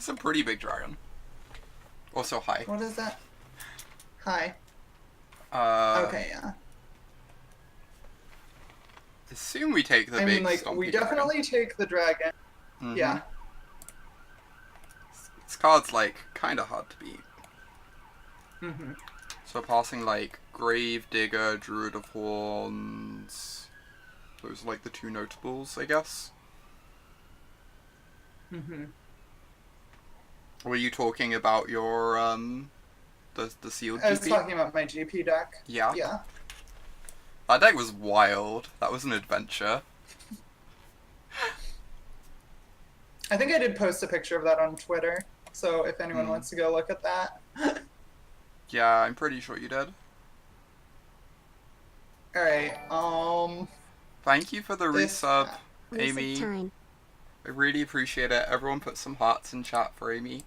It's a pretty big dragon. Also, hi. What is that? Hi. Uh, Okay, yeah. assume we take the I mean, big like, we stompy definitely take the dragon. dragon. Yeah. This card's, like, kinda hard to beat. Mm-hmm. So passing, like, Grave Digger, Druid of Horns... Those are, like, the two notables, I guess. Mm-hmm. Were you talking about your, the sealed I was GP? talking about my GP deck. Yeah. Yeah. That deck was wild. That was an adventure. I think I did post a picture of that on Twitter, so if anyone wants to go look at that. Yeah, I'm pretty sure you did. Alright, Thank you for the resub, Amy. Time. I really appreciate it. Everyone put some hearts in chat for Amy.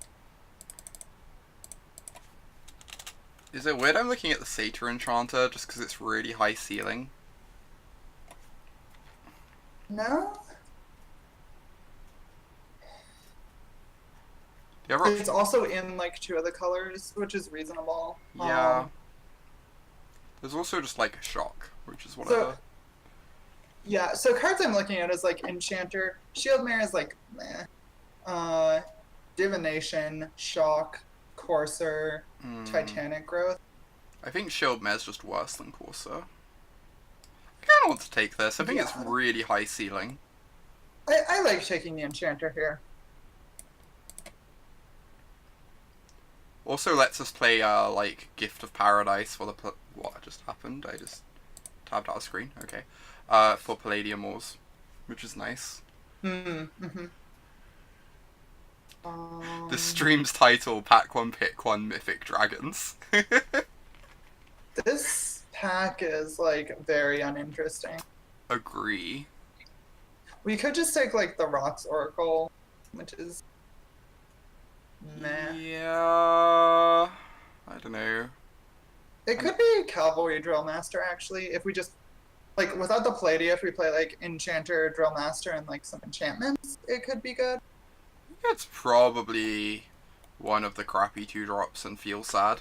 Is it weird I'm looking at the Satyr Enchanter just because it's really high ceiling? No? Do you ever... It's also in, like, 2 other colors, which is reasonable. Yeah. There's also just, like, Shock, which is whatever. Yeah, so cards I'm looking at is, like, Enchanter. Shieldmare is, like, meh. Divination, Shock, Courser, Titanic Growth. I think Shieldmare's just worse than Corsair. I kinda want to take this. I think it's really high ceiling. I like taking the Enchanter here. Also lets us play, like, Gift of Paradise for the... What just happened? I just tabbed out of screen. Okay. For Palladium Wars, which is nice. Mm-hmm. The stream's title, Pack 1 Pick 1 Mythic Dragons. This pack is, like, very uninteresting. Agree. We could just take, like, the Rocks Oracle, which is... meh. Yeah... I don't know. It could be Cavalry Drill Master, actually, if we just... Like, without the Palladium, if we play, like, Enchanter, Drill Master, and, like, some enchantments, it could be good. It's probably one of the crappy 2-drops and feel sad.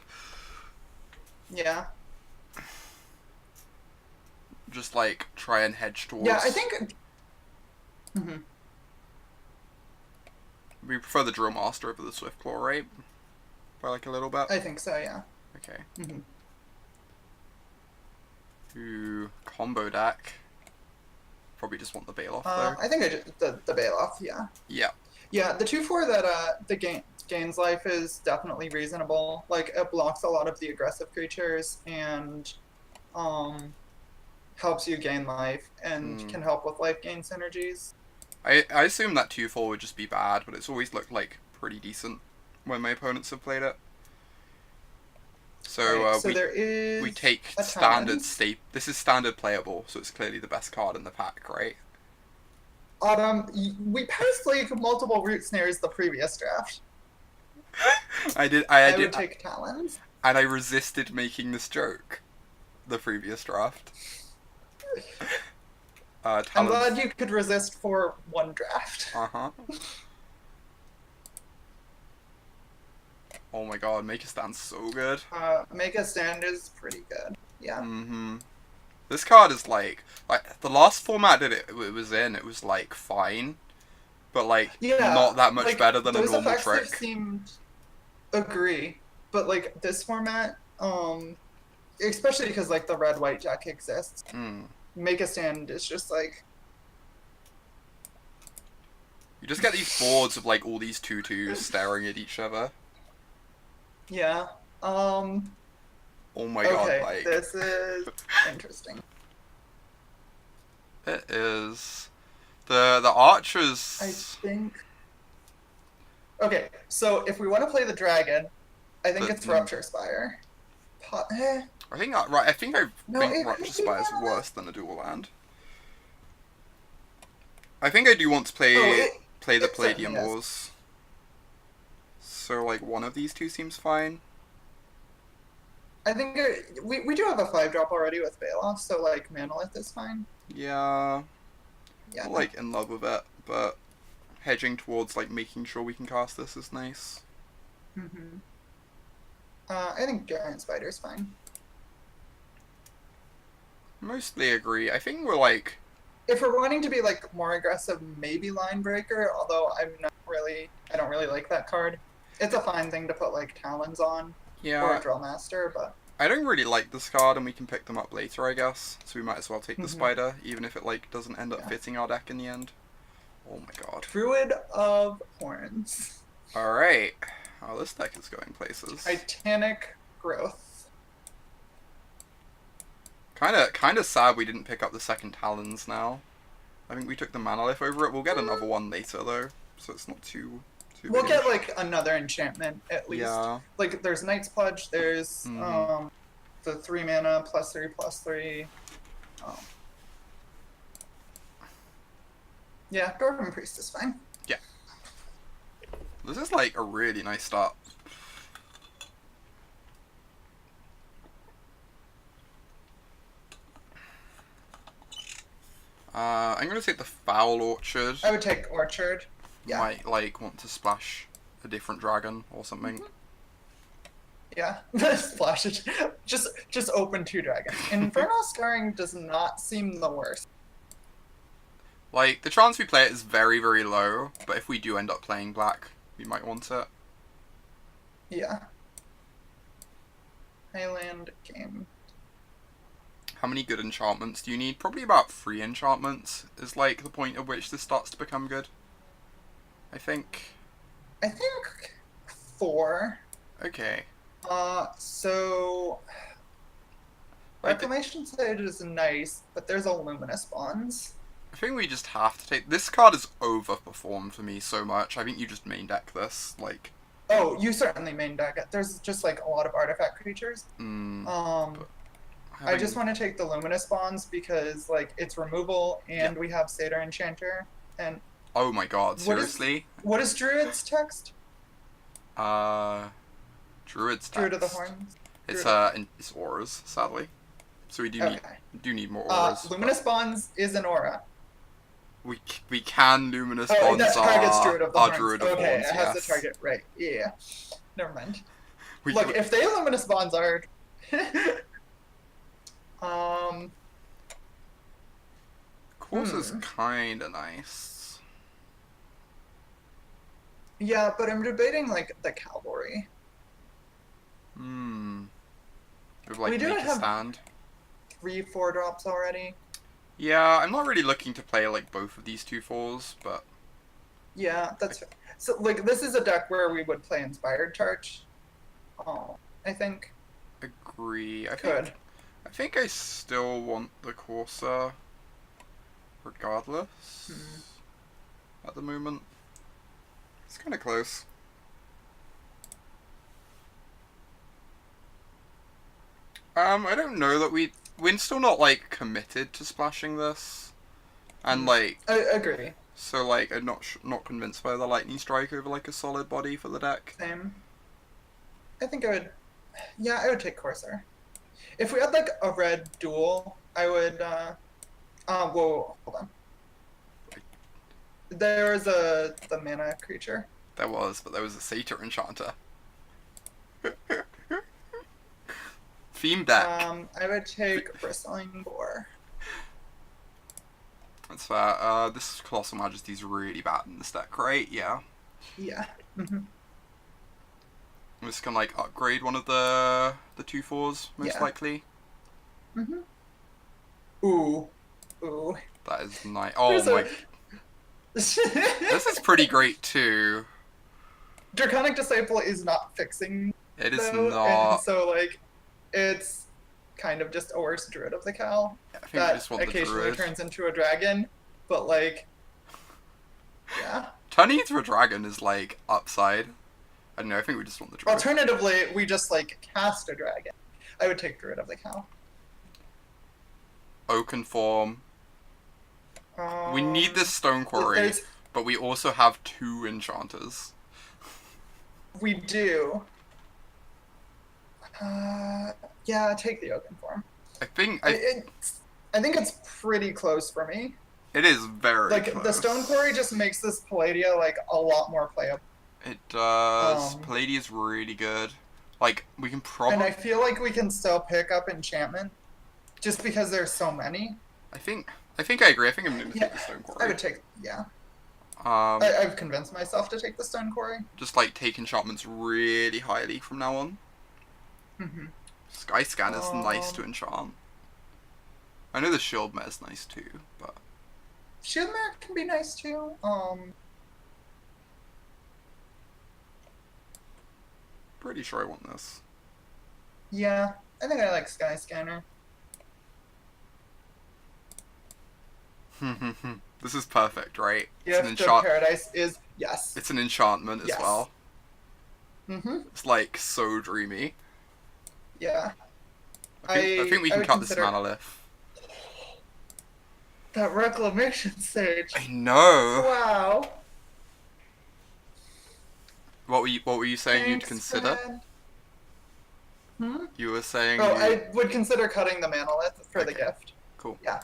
Yeah. Just, like, try and hedge towards... Yeah, I think... Mm-hmm. We prefer the Drill Master over the Swiftclaw, right? By, like, a little bit? I think so, yeah. Okay. Mm-hmm. Ooh, combo deck. Probably just want the Bailoff, though. I think I just... The Bailoff, yeah. Yeah. Yeah, the 2/4 that the gains life is definitely reasonable. Like, it blocks a lot of the aggressive creatures and helps you gain life and can help with life gain synergies. I assume that 2/4 would just be bad, but it's always looked like pretty decent when my opponents have played it. So, Right, so there is we take a standard talent. This is standard playable, so it's clearly the best card in the pack, right? We passed, like, multiple root snares the previous draft. I would take Talons. And I resisted making this joke the previous draft. I'm glad you could resist for one draft. Uh-huh. Oh my god, Make a Stand's so good. Make a Stand is pretty good. Yeah. Mm-hmm. This card is like the last format that it was in, it was like fine, but like not that much better than a normal those trick. effects seemed agree, but like this format, especially because like the red-white deck exists, Make a Stand is just like you just get these boards of like all these 2/2s staring at each other. Yeah. Oh my god, like... this is interesting. It is. The archers... I think... Okay, so if we want to play the dragon, I think it's Rupture Spire. I think I think Rupture Spire is worse than a dual land. I think I do want to play the Palladium Wars. So like one of these two seems fine. I think we do have a 5-drop already with Bailoff, so like Manolith is fine. Yeah. Yeah. I'm like in love with it, but hedging towards like making sure we can cast this is nice. Mm-hmm. I think Giant Spider's fine. Mostly agree. I think we're like... If we're wanting to be like more aggressive, maybe Line Breaker, although I don't really like that card. It's a fine thing to put like Talons on, or Yeah, Drill Master, but I don't really like this card, and we can pick them up later, I guess. So we might as well take the Mhm. spider, even if it like doesn't end up Yeah. fitting our deck in the end. Oh my god. Druid of Horns. Alright. Oh, this deck is going places. Titanic Growth. Kinda sad we didn't pick up the second Talons now. I think we took the Manalith over it. We'll get another one later, though, so it's not too We'll big. get like another enchantment at least. Yeah. Like there's Night's Pledge, there's the 3 mana +3/+3. Yeah, Dwarven Priest is fine. Yeah. This is like a really nice start. I'm gonna take the Foul Orchard. I would take Orchard. Yeah. Might like want to splash a different dragon or something. Yeah. Splash it. Just open 2 dragons. Infernal Scarring does not seem the worst. Like, the chance we play it is very, very low, but if we do end up playing black, we might want it. Yeah. Highland game. How many good enchantments do you need? Probably about 3 enchantments is like the point at which this starts to become good. I think. I think 4. Okay. So Reclamation Sage is nice, but there's a Luminous Bonds. I think we just have to take... This card is overperformed for me so much. I think you just main deck this, like... Oh, you certainly main deck it. There's just like a lot of artifact creatures. I just want to take the Luminous Bonds because like it's removal and we have Satyr Enchanter and... Oh my god, seriously? What is Druid's text? Druid's text. Druid of the Horns? It's auras, sadly. So we do need more auras. Luminous Bonds is an aura. We can Luminous Oh, Bonds that targets Druid of the Horns. Druid of okay, Horns, it has yes. the target, right. Yeah. Never mind. Look, if they Luminous Bonds are... Course is kinda nice. Yeah, but I'm debating, like, the Cavalry. With, like, We do make a have- stand. 3 4-drops already. Yeah, I'm not really looking to play, like, both of these 2/4s, but... Yeah, that's... So, like, this is a deck where we would play Inspired Charge. I think. Agree. I Could. think I still want the Corsair, regardless, at the moment. It's kind of close. I don't know that we're still not, like, committed to splashing this. And, like... I agree. So, like, I'm not convinced by the Lightning Strike over, like, a solid body for the deck. Same. I think I would... Yeah, I would take Corsair. If we had, like, a red duel, I would, whoa, hold on. There was the mana creature. There was, but there was a Satyr Enchanter. Theme deck. I would take Bristling Boar. That's fair. This Colossal Majesty's really bad in this deck, right? Yeah. Yeah. I'm just gonna, like, upgrade one of the 2/4s, most likely. Ooh. That is nice. Oh my... This is pretty great, too. Draconic Disciple is not fixing. It is though, not. And so, like, it's kind of just a worse Druid of the Cal I think that we just want the occasionally Druid. turns into a dragon, but, like, yeah. Turning into a dragon is, like, upside. I don't know, I think we just want the Druid. Alternatively, we just, like, cast a dragon. I would take Druid of the Cal. Oaken form. We need this Stone Quarry, there's- but we also have 2 enchanters. We do. Yeah, take the Oaken form. I think I think it's pretty close for me. It is very Like close. the Stone Quarry just makes this Palladia like a lot more playable. It does. Um, Palladia's really good. Like, we can and I probably... feel like we can still pick up enchantment just because there's so many. I think I agree. I think I'm going to take Yeah, the Stone I Quarry. would take. Yeah, Um, I've convinced myself to take the Stone Quarry. just, like, take enchantments really highly from now on. Hmm. Sky Scanner's nice to Um, enchant. I know the Shield Mare's nice too, but... Shield Merit can be nice too. Pretty sure I want this. Yeah, I think I like Sky Scanner. This is perfect, right? Gift of Paradise is yes. It's an enchantment as Yes. well. Mm-hmm. It's like so dreamy. Yeah. I think we can would cut this consider Manalith. that Reclamation Sage. I know. Wow. What were you saying you'd Thanks, consider? friend. Hmm? You were saying Oh, you... I would consider cutting the Manolith for the Okay. gift. Cool. Yeah.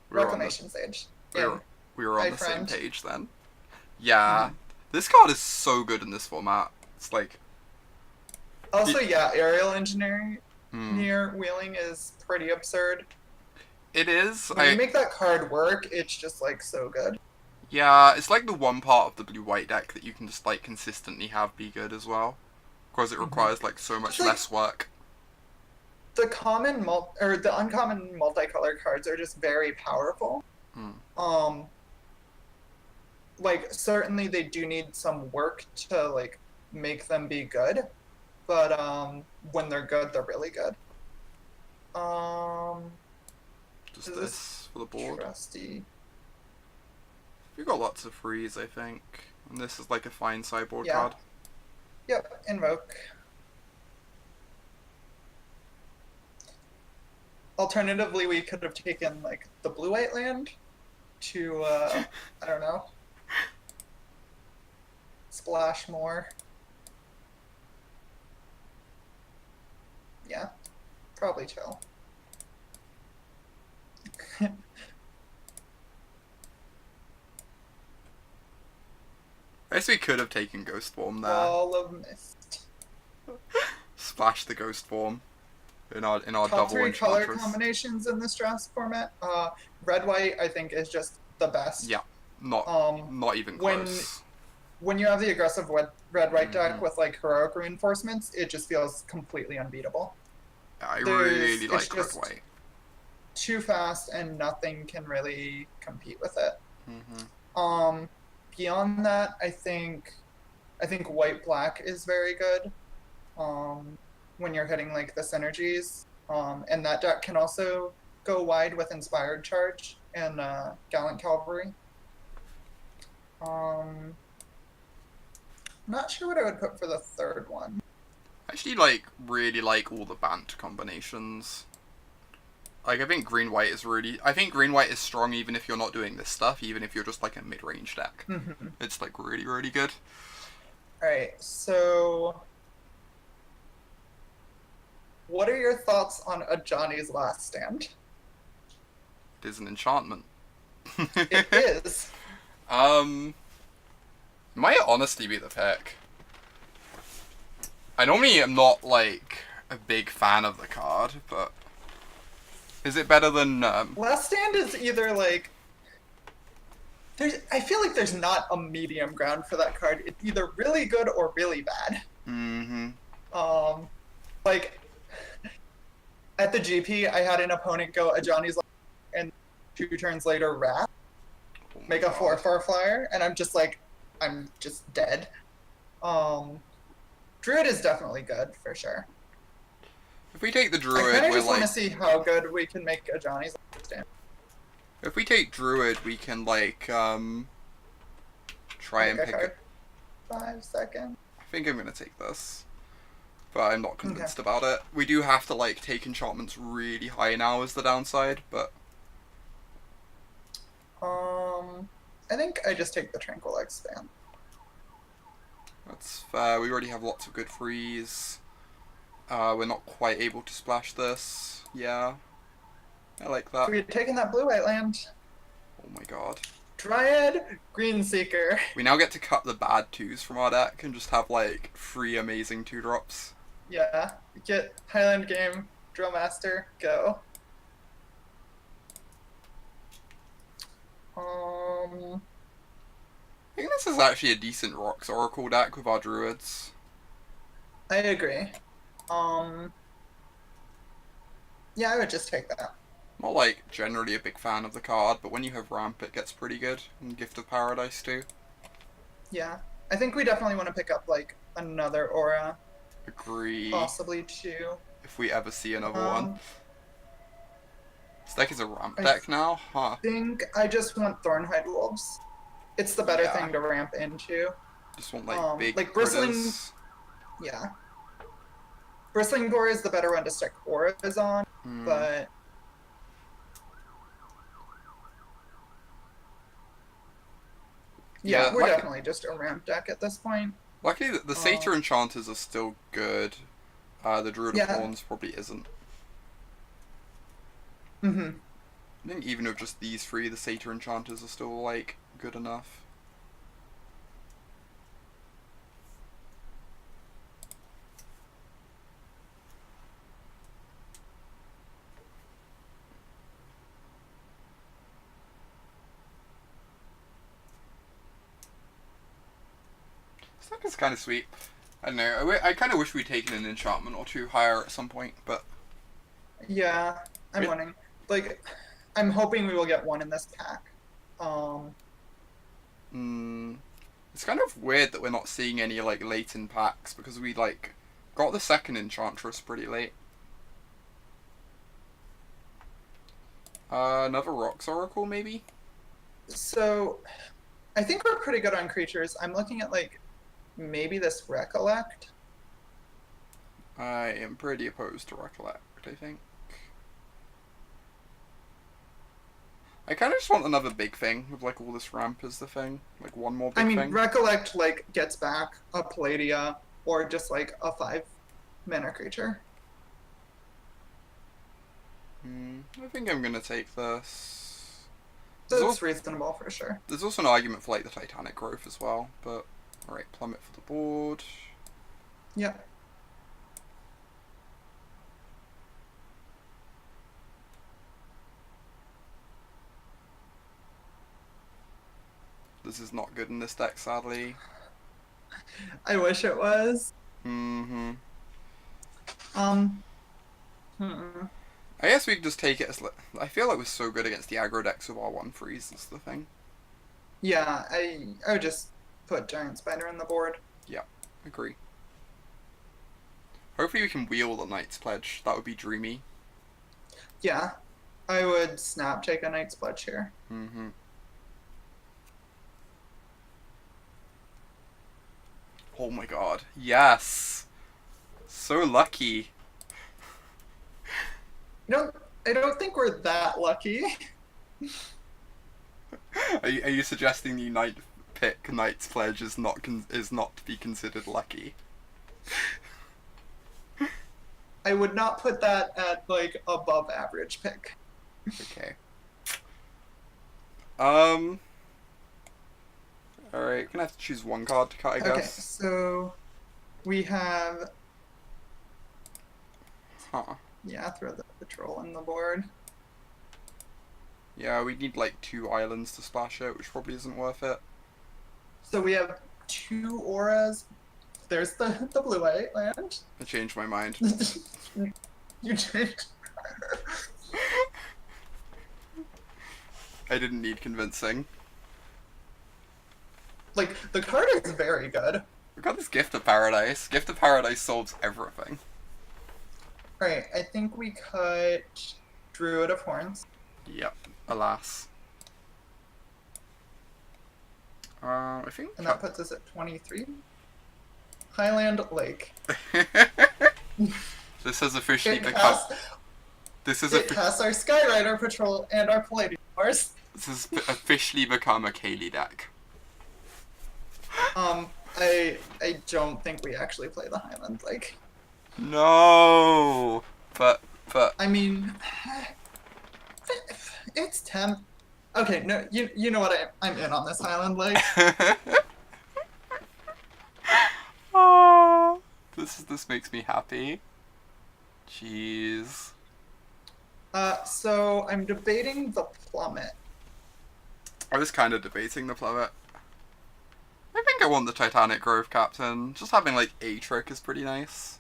We were on the, Reclamation Sage. we were on Hi, the friend. same page then. Yeah. Mhm. This card is so good in this format. It's like... Also, yeah, aerial engineering Hmm. near wheeling is pretty absurd. It is. When you make that card work, it's just like so good. Yeah, it's like the one part of the blue-white deck that you can just like consistently have be good as well. Because it requires like so much Just, like, less work. The common or the uncommon multicolored cards are just very powerful. Hmm. Like certainly they do need some work to like make them be good, but when they're good, they're really good. Just is this for the board. Trusty. We've got lots of frees, I think. And this is like a fine sideboard Yeah. card. Yep, invoke. Alternatively, we could have taken like the blue-white land to I don't know, splash more. Yeah, probably chill. I guess we could have taken Ghost Form there. Wall of Mist. Splash the Ghost Form in our Top double three color Enchantress. combinations in this draft format. Red-white, I think, is just the best. Yeah, not even when- close. When you have the aggressive red-white deck Mhm. with like heroic reinforcements, it just feels completely unbeatable. I there's- really like it's red just- white. Too fast, and nothing can really compete with it. Mm-hmm. Beyond that, I think white-black is very good. When you're hitting like the synergies, and that deck can also go wide with Inspired Charge and Gallant Cavalry. Not sure what I would put for the third one. I actually really like all the Bant combinations. Like I think green-white is strong even if you're not doing this stuff, even if you're just like a mid-range deck. Mm-hmm. It's like really, really good. Alright, so what are your thoughts on a Johnny's Last Stand? It is an enchantment. It is. Might honestly be the pick. I normally am not like a big fan of the card, but is it better than Last Stand is either like I feel like there's not a medium ground for that card. It's either really good or really bad. Mm-hmm. Like at the GP, I had an opponent go a Johnny's Last and 2 turns later Wrath, Oh my make a God. 4/4 flyer, and I'm just dead. Druid is definitely good for sure. If we take the I Druid, kind of we're just want to like... see how good we can make a Johnny's Last Stand. If we take Druid, we can like try and Make a pick card. it. 5 seconds. I think I'm gonna take this, but I'm not convinced about it. We do have to like take enchantments really high now as the downside, but I think I just take the Tranquil Expand. that's fair. We already have lots of good frees. We're not quite able to splash this. Yeah, I like that. So we had taken that blue-white land. Oh my god. Dryad, Greenseeker. We now get to cut the bad 2s from our deck and just have like 3 amazing 2-drops. Yeah. Get Highland Game, Drillmaster, go. I think this is actually a decent Rocks Oracle deck with our druids. I agree. Yeah, I would just take that. Not like generally a big fan of the card, but when you have Ramp it gets pretty good. And Gift of Paradise too. Yeah. I think we definitely want to pick up like another aura. Agree. Possibly 2. If we ever see another one. This deck is a ramp deck now? Huh. I think I just want Thornhide Wolves. It's the better thing to ramp into. Just want like big like Bristling. critters. Yeah. Bristling Boar is the better one to stick auras on, but yeah, we're definitely just a ramp deck at this point. Luckily, the Satyr Enchanters are still good. The Druid of Thorns probably isn't. I think even with just these 3, the Satyr Enchanters are still, like, good enough. This deck is kind of sweet. I don't know. I kind of wish we'd taken an enchantment or 2 higher at some point, but... Yeah, I'm wondering. Like, I'm hoping we will get 1 in this pack. It's kind of weird that we're not seeing any, like, late in packs, because we, like, got the second Enchantress pretty late. Another Rocks Oracle, maybe? So, I think we're pretty good on creatures. I'm looking at, like, maybe this Recollect. I am pretty opposed to Recollect, I think. I kind of just want another big thing with like all this ramp as the thing. Like one more big thing. Recollect like gets back a Palladia or just like a 5-mana creature. I think I'm gonna take this. That's reasonable for sure. There's also an argument for like the Titanic growth as well, but alright, plummet for the board. Yep. This is not good in this deck, sadly. I wish it was. I guess we could just take it as... I feel like we're so good against the aggro decks with our 1/3s, that's the thing. Yeah, I would just put Giant Spider on the board. Yeah, agree. Hopefully we can wheel the Knight's Pledge. That would be dreamy. Yeah, I would snap take a Knight's Pledge here. Oh my god. Yes! So lucky. I don't think we're that lucky. Are you suggesting the Knight pick Knight's Pledge is not to be considered lucky? I would not put that at like above average pick. Okay. Alright, gonna have to choose one card to cut, I guess. Okay, so we have... Yeah, throw the Patrol on the board. Yeah, we need like 2 islands to splash it, which probably isn't worth it. So we have 2 auras. There's the blue-white land. I changed my mind. You changed. I didn't need convincing. Like, the card is very good. We got this Gift of Paradise. Gift of Paradise solves everything. Alright, I think we cut Druid of Horns. Yep, alas. I think... And that puts us at 23. Highland Lake. This has officially become... It has our Skyrider Patrol and our Palladium Wars. This has officially become a Kaylee deck. I don't think we actually play the Highland Lake. No, but I mean, it's temp. Okay, no, you know what? I'm in on this island. Like, Oh, this makes me happy. Jeez. so I'm debating the plummet. I was kind of debating the plummet. I think I want the Titanic Grove Captain. Just having like a trick is pretty nice.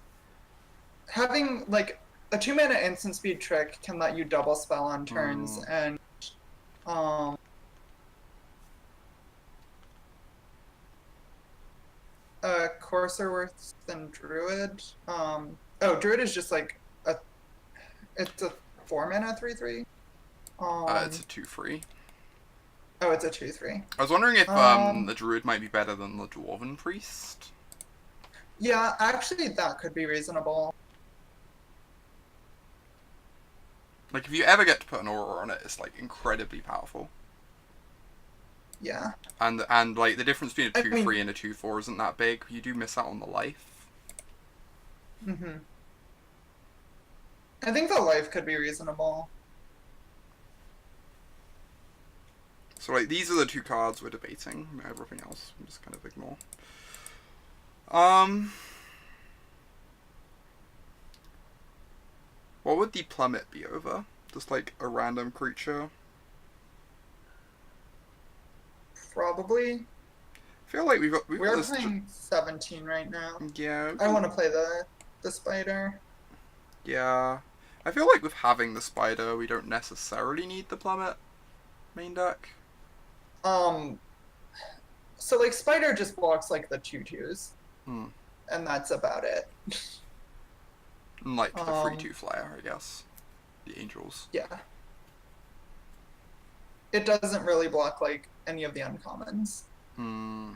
Having like a 2 mana instant speed trick can let you double spell on turns, Mm. and um, Courser worse than Druid. Oh, Druid is just like it's a 4 mana 3/3. It's a 2/3. Oh, it's a 2/3. I was wondering if Um, the Druid might be better than the Dwarven Priest. yeah, actually, that could be reasonable. Like, if you ever get to put an aura on it, it's like incredibly powerful. Yeah. And like the difference between a I 2/3 mean, and a 2/4 isn't that big. You do miss out on the life. hmm I think the life could be reasonable. So like these are the two cards we're debating. Everything else we just kind of ignore. What would the plummet be over? Just like a random creature? Probably. I feel like we've got We're this. playing 17 right now. Yeah. I want to play the spider. Yeah. I feel like with having the spider, we don't necessarily need the plummet main deck. Um, so like spider just blocks like the 2/2s, Hmm. and that's about it. And like the Um, 3/2 flyer, I guess. The angels. yeah. It doesn't really block like any of the uncommons. Hmm.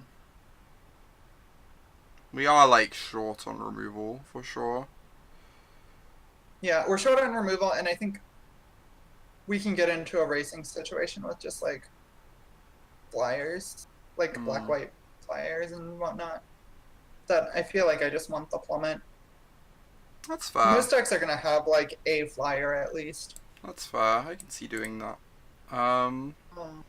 We are like short on removal for sure. Yeah, we're short on removal, and I think we can get into a racing situation with just like flyers, like black white flyers and whatnot. That I feel like I just want the plummet. That's fair. Most decks are gonna have like a flyer at least. That's fair. I can see doing that. Um, Um,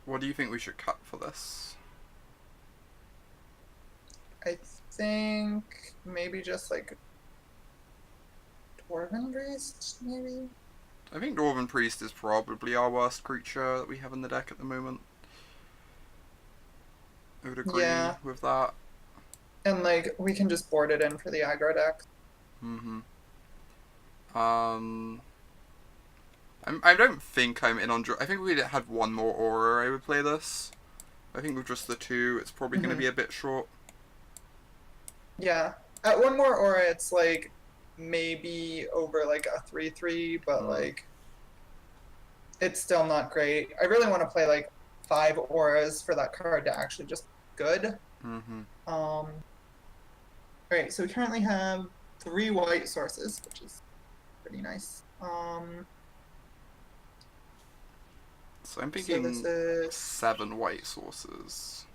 what do you think we should cut for this? I think maybe just like Dwarven Priest, maybe. I think Dwarven Priest is probably our worst creature that we have in the deck at the moment. I would agree Yeah. with that. And like we can just board it in for the aggro deck. Mm-hmm. I don't think I'm in on. I think if we had one more aura, I would play this. I think with just the two, it's probably going to be a bit short. Yeah. At one more aura, it's like maybe over like a 3/3, but like it's still not great. I really want to play like 5 auras for that card to actually just be good. Mm-hmm. Alright, so we currently have 3 white sources, which is pretty nice. So I'm So thinking this is 7 white sources.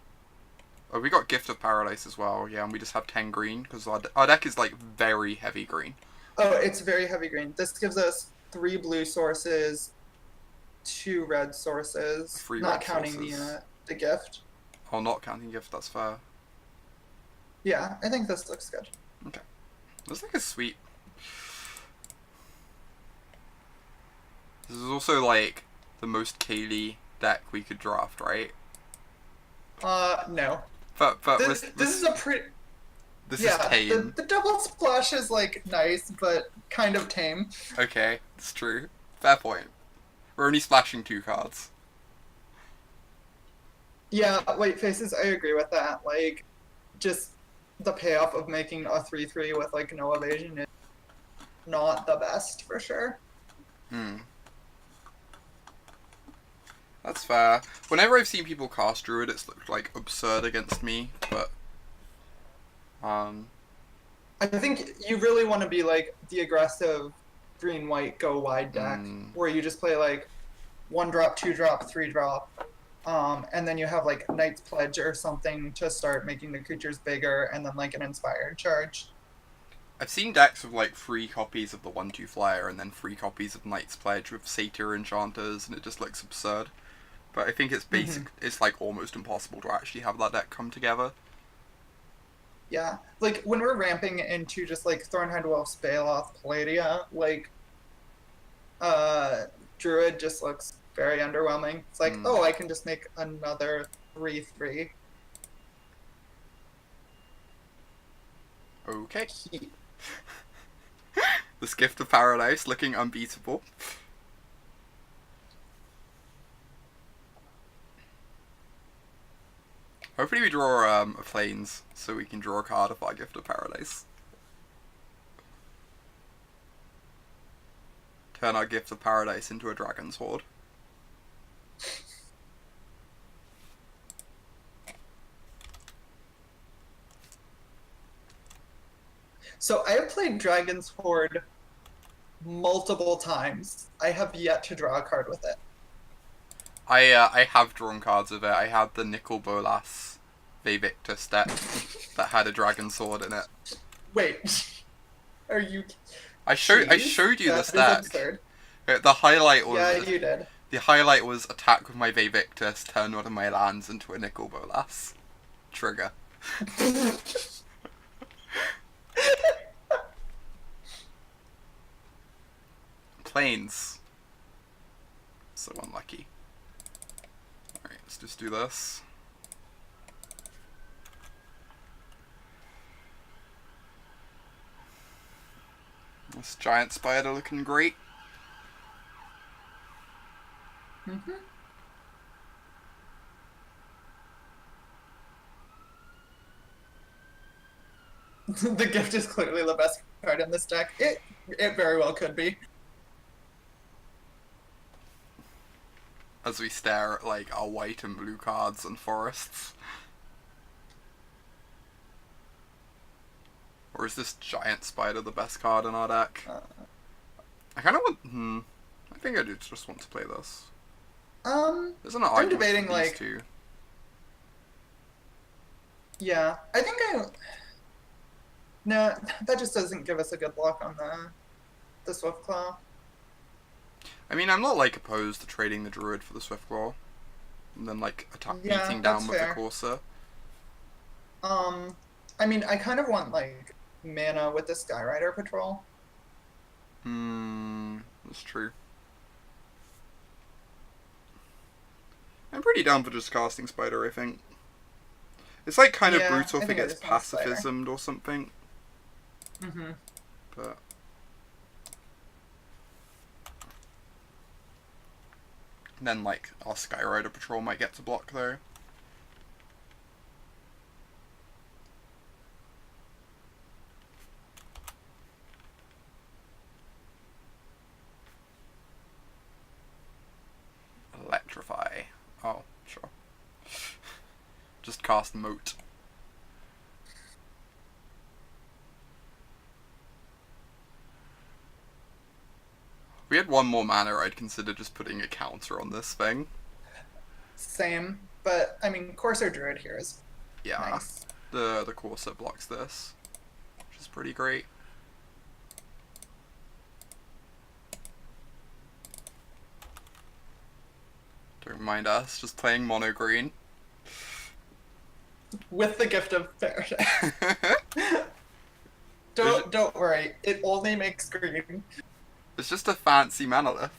Oh, we got Gift of Paradise as well, yeah, and we just have 10 green, because our deck is, like, very heavy green. oh, it's very heavy green. This gives us 3 blue sources, 2 red sources, 3 not red counting sources. the gift. Oh, not counting Gift, that's fair. Yeah, I think this looks good. Okay. This deck is sweet. This is also, like, the most Kaylee deck we could draft, right? No. But This is a pretty... This yeah, is tame. the double splash is, like, nice, but kind of tame. Okay, it's true. Fair point. We're only splashing 2 cards. Yeah, white faces, I agree with that. Like, just the payoff of making a 3/3 with, like, no evasion is not the best, for sure. That's fair. Whenever I've seen people cast Druid, it's looked, like, absurd against me, but... I think you really want to be, like, the aggressive green-white go-wide deck, where you just play, like, 1-drop, 2-drop, 3-drop, and then you have, like, Knight's Pledge or something to start making the creatures bigger, and then, like, an Inspired Charge. I've seen decks with like 3 copies of the 1/2 flyer and then 3 copies of Knight's Pledge with Satyr enchanters, and it just looks absurd. But I think it's it's like almost impossible to actually have that deck come together. Yeah, like when we're ramping into just like Thornhind Wolves, Baloth, Palladia, like Druid just looks very underwhelming. It's like, oh, I can just make another 3/3. Okay. This Gift of Paradise looking unbeatable. Hopefully we draw a Plains, so we can draw a card of our Gift of Paradise. Turn our Gift of Paradise into a Dragon's Horde. So I have played Dragon's Horde multiple times. I have yet to draw a card with it. I have drawn cards of it. I had the Nicol Bolas Vivictus deck that had a Dragon Sword in it. Wait, are you? I showed you this deck. Absurd. The highlight was Yeah, you did. The highlight was attack with my Vivictus, turn one of my lands into a Nicol Bolas. Trigger. Plains. So unlucky. Alright, let's just do this. This giant spider looking great. The Gift is clearly the best card in this deck. It very well could be. As we stare at like our white and blue cards and forests. Or is this giant spider the best card in our deck? I kind of want. I think I do just want to play this. There's an I'm debating for these like. two. Yeah, I think No, that just doesn't give us a good block on the Swiftclaw. I mean, I'm not like opposed to trading the Druid for the Swiftclaw, and then like beating down with the Corsair. I mean, I kind of want like mana with the Skyrider Patrol. That's true. I'm pretty down for just casting Spider, I think. It's like kind of brutal if it gets pacifismed or something. But then like our Skyrider Patrol might get to block though. Electrify. Oh, sure. Just cast Moat. If we had one more mana, I'd consider just putting a counter on this thing. Same, but I mean, Corsair Druid here is nice. The Corsair blocks this, which is pretty great. Don't mind us, just playing mono green. With the Gift of Paradise. Don't worry, it only makes green. It's just a fancy Manolith.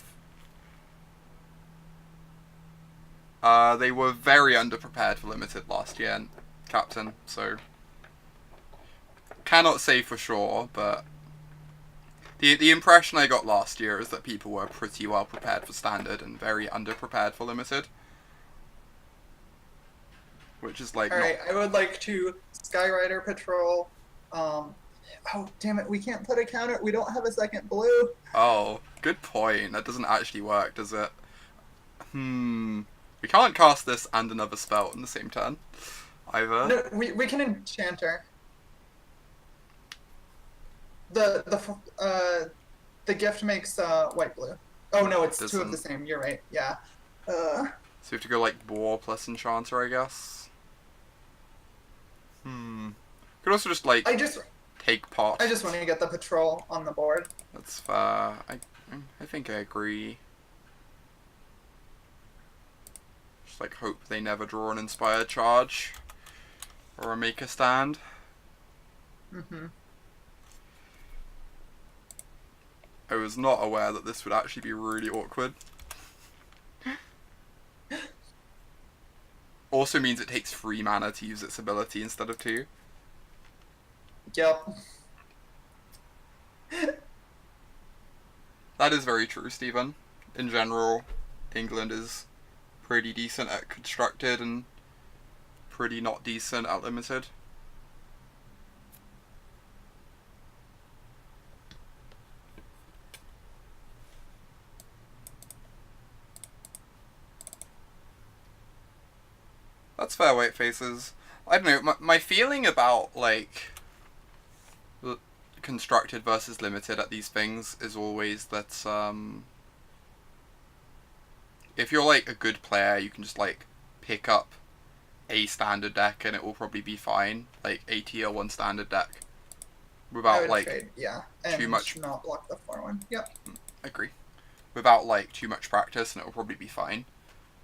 They were very underprepared for Limited last year, Captain, so cannot say for sure, but the impression I got last year is that people were pretty well prepared for Standard and very underprepared for Limited. Which is like Alright, I would like to Skyrider Patrol. Oh, damn it, we can't put a counter. We don't have a second blue. Oh, good point. That doesn't actually work, does it? We can't cast this and another spell in the same turn, either. No, we can enchant her. The Gift makes white blue. Oh no, it's two of the same. You're right. Yeah. So we have to go like Boar plus Enchanter, I guess. Could also just like take part. I just want to get the patrol on the board. That's fair. I think I agree. Just like hope they never draw an inspired charge or a make a stand. Mm-hmm. I was not aware that this would actually be really awkward. Also means it takes 3 mana to use its ability instead of 2. Yep. That is very true, Stephen. In general, England is pretty decent at constructed and pretty not decent at limited. That's fair, white faces. I don't know, my feeling about, like, constructed versus limited at these things is always that, if you're, like, a good player, you can just, like, pick up a standard deck and it will probably be fine. Like, a tier 1 standard deck. Without, like, trade, yeah, and too much... not block the 4-1. Yep. Agree. Without, like, too much practice and it will probably be fine.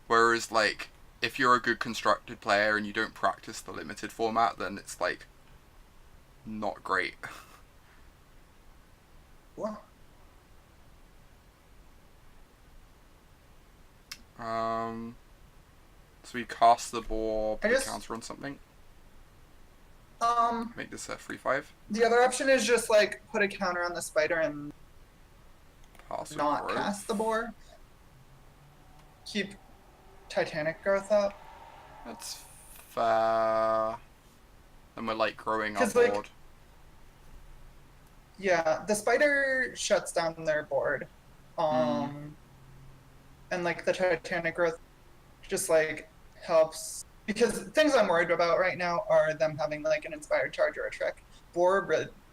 Whereas, like, if you're a good constructed player and you don't practice the limited format, then it's, like, not great. What? So we cast the ball, put a counter on something. Make this a 3/5. The other option is just, like, put a counter on the spider and not cast the board. Keep Titanic growth up. That's fair. And we're, like, growing our board. Like, yeah, the spider shuts down their board. And, like, the Titanic growth just, like, helps. Because things I'm worried about right now are them having, like, an inspired charge or a trick. Boar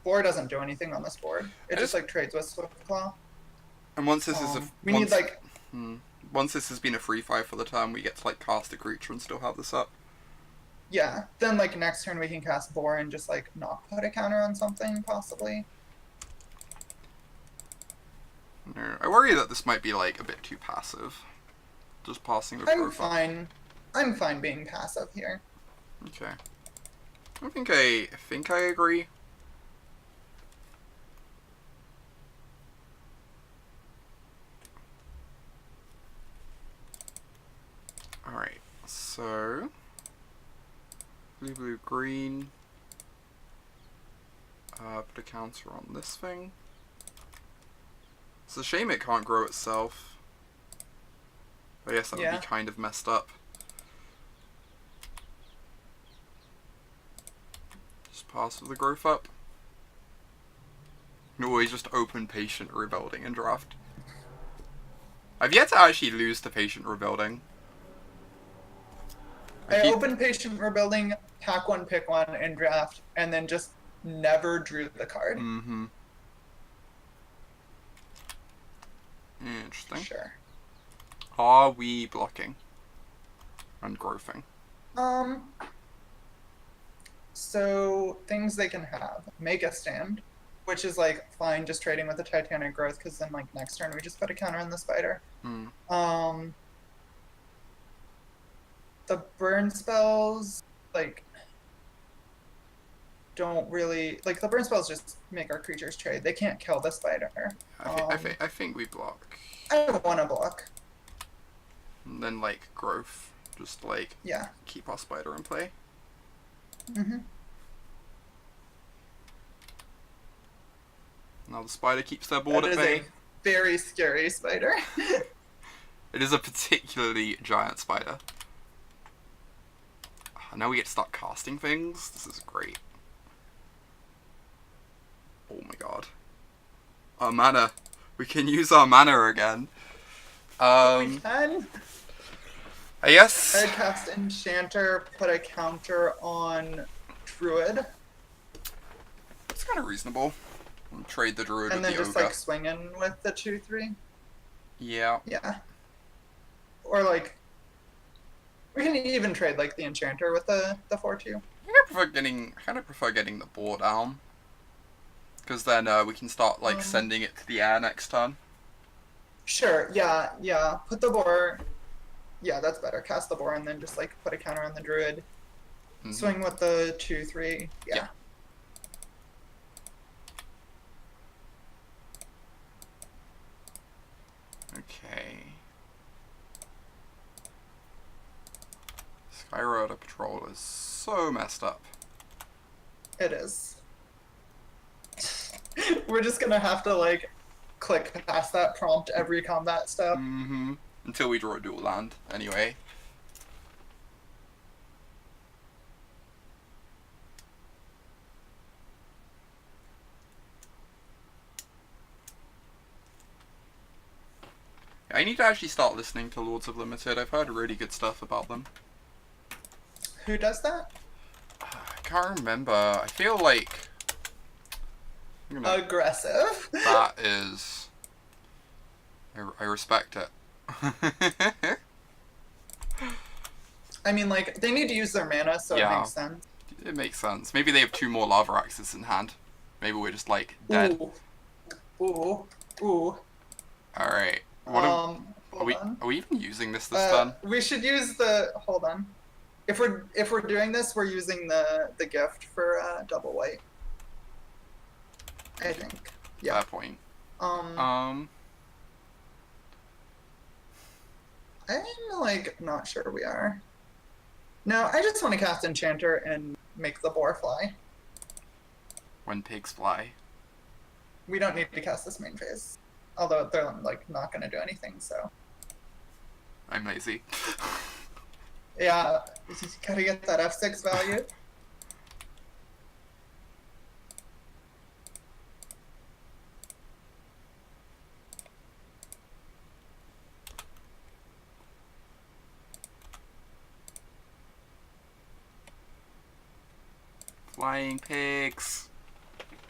doesn't do anything on this board. It just, like, trades with Swiftclaw. And once this is need, like... Once this has been a 3/5 for the turn, we get to, like, cast a creature and still have this up. Yeah, then, like, next turn we can cast Boar and just, like, not put a counter on something, possibly. No, I worry that this might be, like, a bit too passive. Just passing the growth up. I'm fine being passive here. Okay. I think I agree. Alright, so blue, blue, green. Put a counter on this thing. It's a shame it can't grow itself. I guess that would be kind of messed up. Just pass with the growth up. You can always just open Patient Rebuilding in draft. I've yet to actually lose to Patient Rebuilding. I opened Patient Rebuilding, pack 1, pick 1 in draft, and then just never drew the card. Mm-hmm. Interesting. Sure. Are we blocking? And growthing? So, things they can have. Make a stand, which is, like, fine just trading with the Titanic growth, because then, like, next turn we just put a counter on the spider. The burn spells, like, don't really... Like, the burn spells just make our creatures trade. They can't kill the spider. I think we block. I don't want to block. And then, like, growth. Just, like, keep our spider in play. Now the spider keeps their board at bay. That is a very scary spider. It is a particularly giant spider. Now we get to start casting things. This is great. Oh my god. Our mana. We can use our mana again. We can. I guess. I cast Enchanter, put a counter on Druid. It's kind of reasonable. We'll trade the Druid and with then the just Ogre. like swing in with the 2/3. Yeah. Yeah. Or like, we can even trade like the Enchanter with the 4/2. I kind of prefer getting the board down. Because then we can start like sending it to the air next turn. Sure, yeah. Put the boar. Yeah, that's better. Cast the boar and then just like put a counter on the druid. Mm-hmm. Swing with the 2/3. Yeah. Okay. Skyroad Patrol is so messed up. It is. We're just gonna have to like click past that prompt every combat step. Mm-hmm. Until we draw a dual land, anyway. I need to actually start listening to Lords of Limited. I've heard really good stuff about them. Who does that? I can't remember. I feel like... Aggressive. That is... I respect it. I mean, like, they need to use their mana, so it makes sense. It makes sense. Maybe they have 2 more Lava Axes in hand. Maybe we're just, like, dead. Ooh. Alright. Are we even using this turn? We should use the... Hold on. If we're doing this, we're using the gift for double white. I think. Yeah. Fair point. I'm like not sure we are. No, I just want to cast Enchanter and make the boar fly. When pigs fly. We don't need to cast this main phase. Although they're like not gonna do anything, so. I'm lazy. Yeah, you gotta get that F6 value. Flying pigs.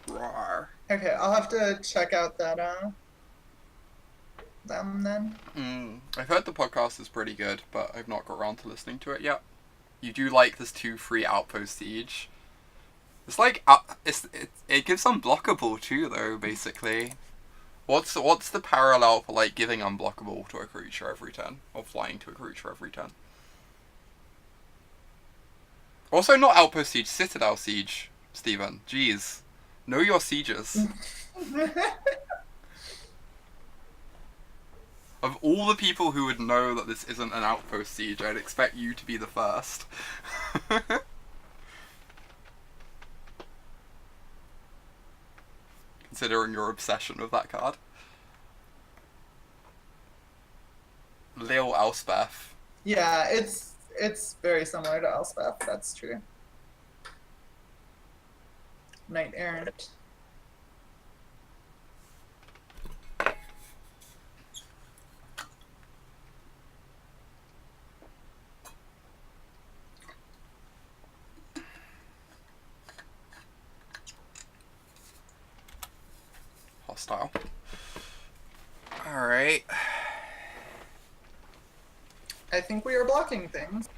Roar. Okay, I'll have to check out that them then. I've heard the podcast is pretty good, but I've not got around to listening to it yet. You do like this 2/3 Outpost Siege. It's like it gives unblockable too, though. Basically, what's the parallel for like giving unblockable to a creature every turn, or flying to a creature every turn? Also, not Outpost Siege, Citadel Siege, Steven. Jeez, know your sieges. Of all the people who would know that this isn't an Outpost Siege, I'd expect you to be the first. Considering your obsession with that card. Lil Elspeth. Yeah, it's very similar to Elspeth, that's true. Knight Errant. Hostile. Alright. I think we are blocking things.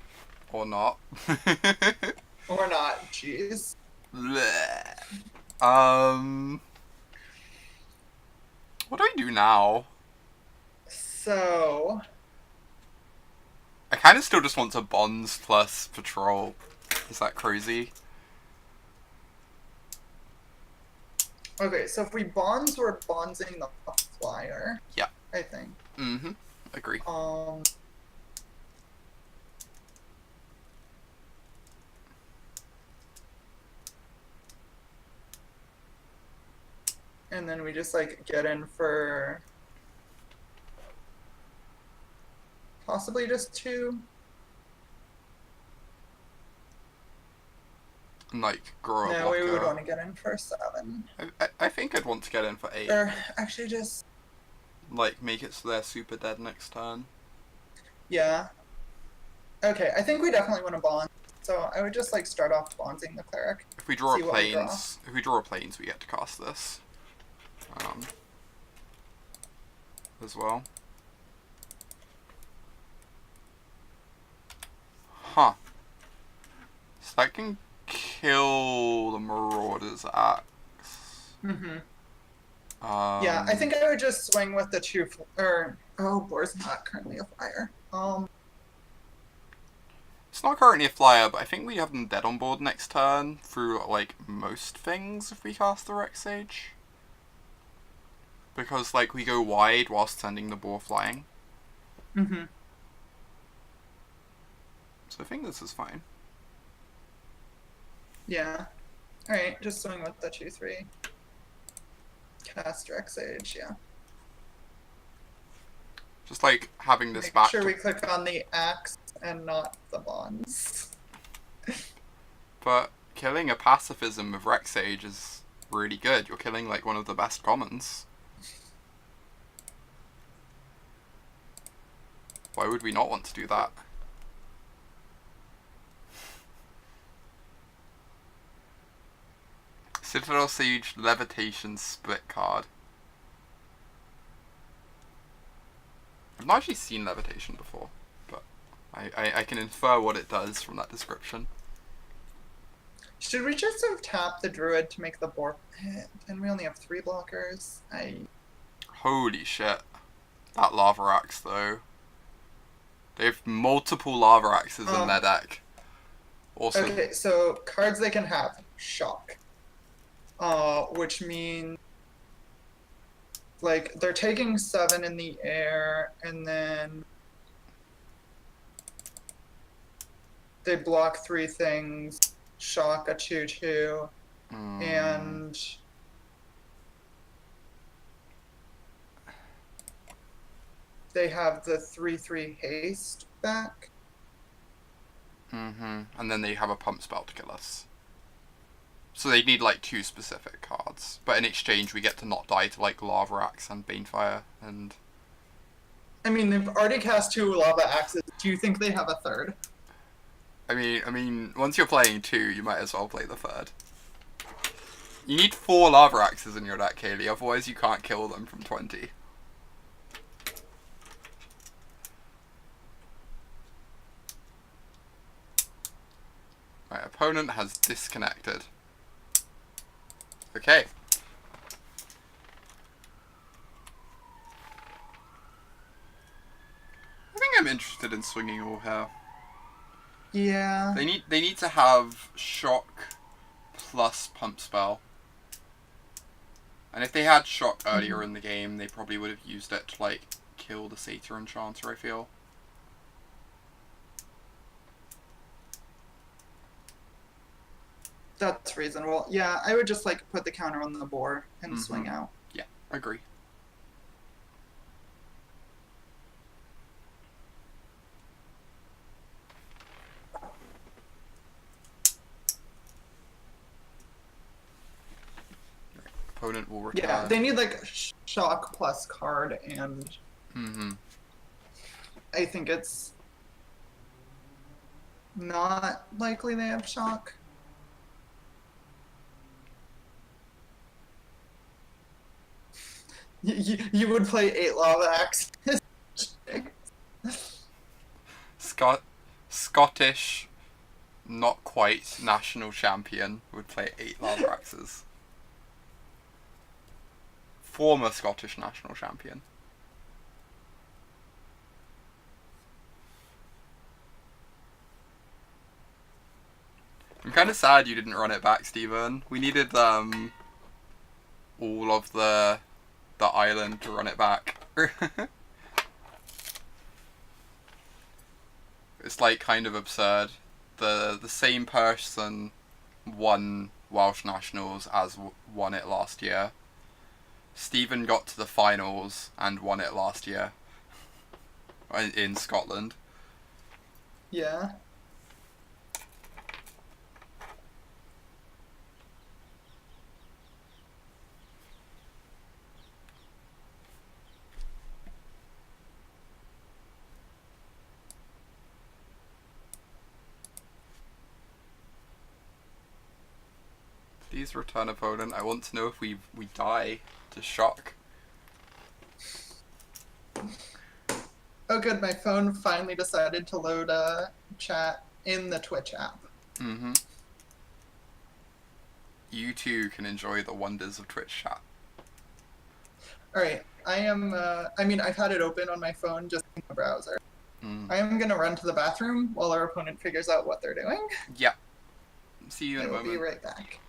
Or not. Or not, jeez. What do I do now? So... I kind of still just want to bonds plus patrol. Is that crazy? Okay, so if we bonds, we're bondsing the flyer. Yeah. I think. Mm-hmm. Agree. And then we just like get in for possibly just 2. And like grow a No, blocker. we would want to get in for 7. I think I'd want to get in for 8. Or actually just... Like, make it so they're super dead next turn. Yeah. Okay, I think we definitely want to bond. So I would just like start off bonding the cleric. If we draw a planes, we get to cast this. As well. Huh. So that can kill the Marauder's Axe. Mm-hmm. Yeah, I Um, think I would just swing with the two. Or oh, Boar's not currently a flyer. it's not currently a flyer, but I think we have them dead on board next turn through like most things if we cast the Rex Sage. Because like we go wide whilst sending the boar flying. Mm-hmm. So I think this is fine. Yeah. All right, just swing with the 2/3. Cast Rex Age. Yeah. Just like having this Make back sure to... we click on the axe and not the bonds. But killing a pacifism of Rex Sage is really good. You're killing like one of the best commons. Why would we not want to do that? Citadel Siege Levitation Split card. I've not actually seen Levitation before, but I can infer what it does from that description. Should we just have tapped the druid to make the board hit? And we only have 3 blockers. Holy shit. That lava axe though. They have multiple lava axes in their deck. Also, Okay, so cards they can have shock. Which means like they're taking 7 in the air and then they block 3 things, shock a 2/2, and they have the 3/3 haste back. and then they have a pump spell to kill us. So they need like 2 specific cards, but in exchange we get to not die to like Lava Axe and Banefire and... I mean, they've already cast 2 lava axes. Do you think they have a third? I mean, once you're playing 2, you might as well play the third. You need 4 lava axes in your deck, Kaylee, otherwise you can't kill them from 20. My opponent has disconnected. Okay. I think I'm interested in swinging all here. Yeah. They need to have shock plus pump spell. And if they had shock earlier in the game, they probably would have used it to like kill the Satyr Enchanter, I feel. That's reasonable. Yeah, I would just like put the counter on the board and swing out. Yeah, agree. Opponent will return. Yeah, they need like shock plus card, and I think it's not likely they have shock. You would play 8 lava axes. Scottish, not quite national champion would play 8 lava axes. Former Scottish national champion. I'm kind of sad you didn't run it back, Steven. We needed all of the island to run it back. It's like kind of absurd. The same person won Welsh Nationals as won it last year. Stephen got to the finals and won it last year in Scotland. Yeah. Please return opponent. I want to know if we die to shock. Oh good, my phone finally decided to load a chat in the Twitch app. you too can enjoy the wonders of Twitch chat. All right. I am. I mean, I've had it open on my phone just in the browser. I am gonna run to the bathroom while our opponent figures out what they're doing. Yeah. See you in a I will moment. be right back.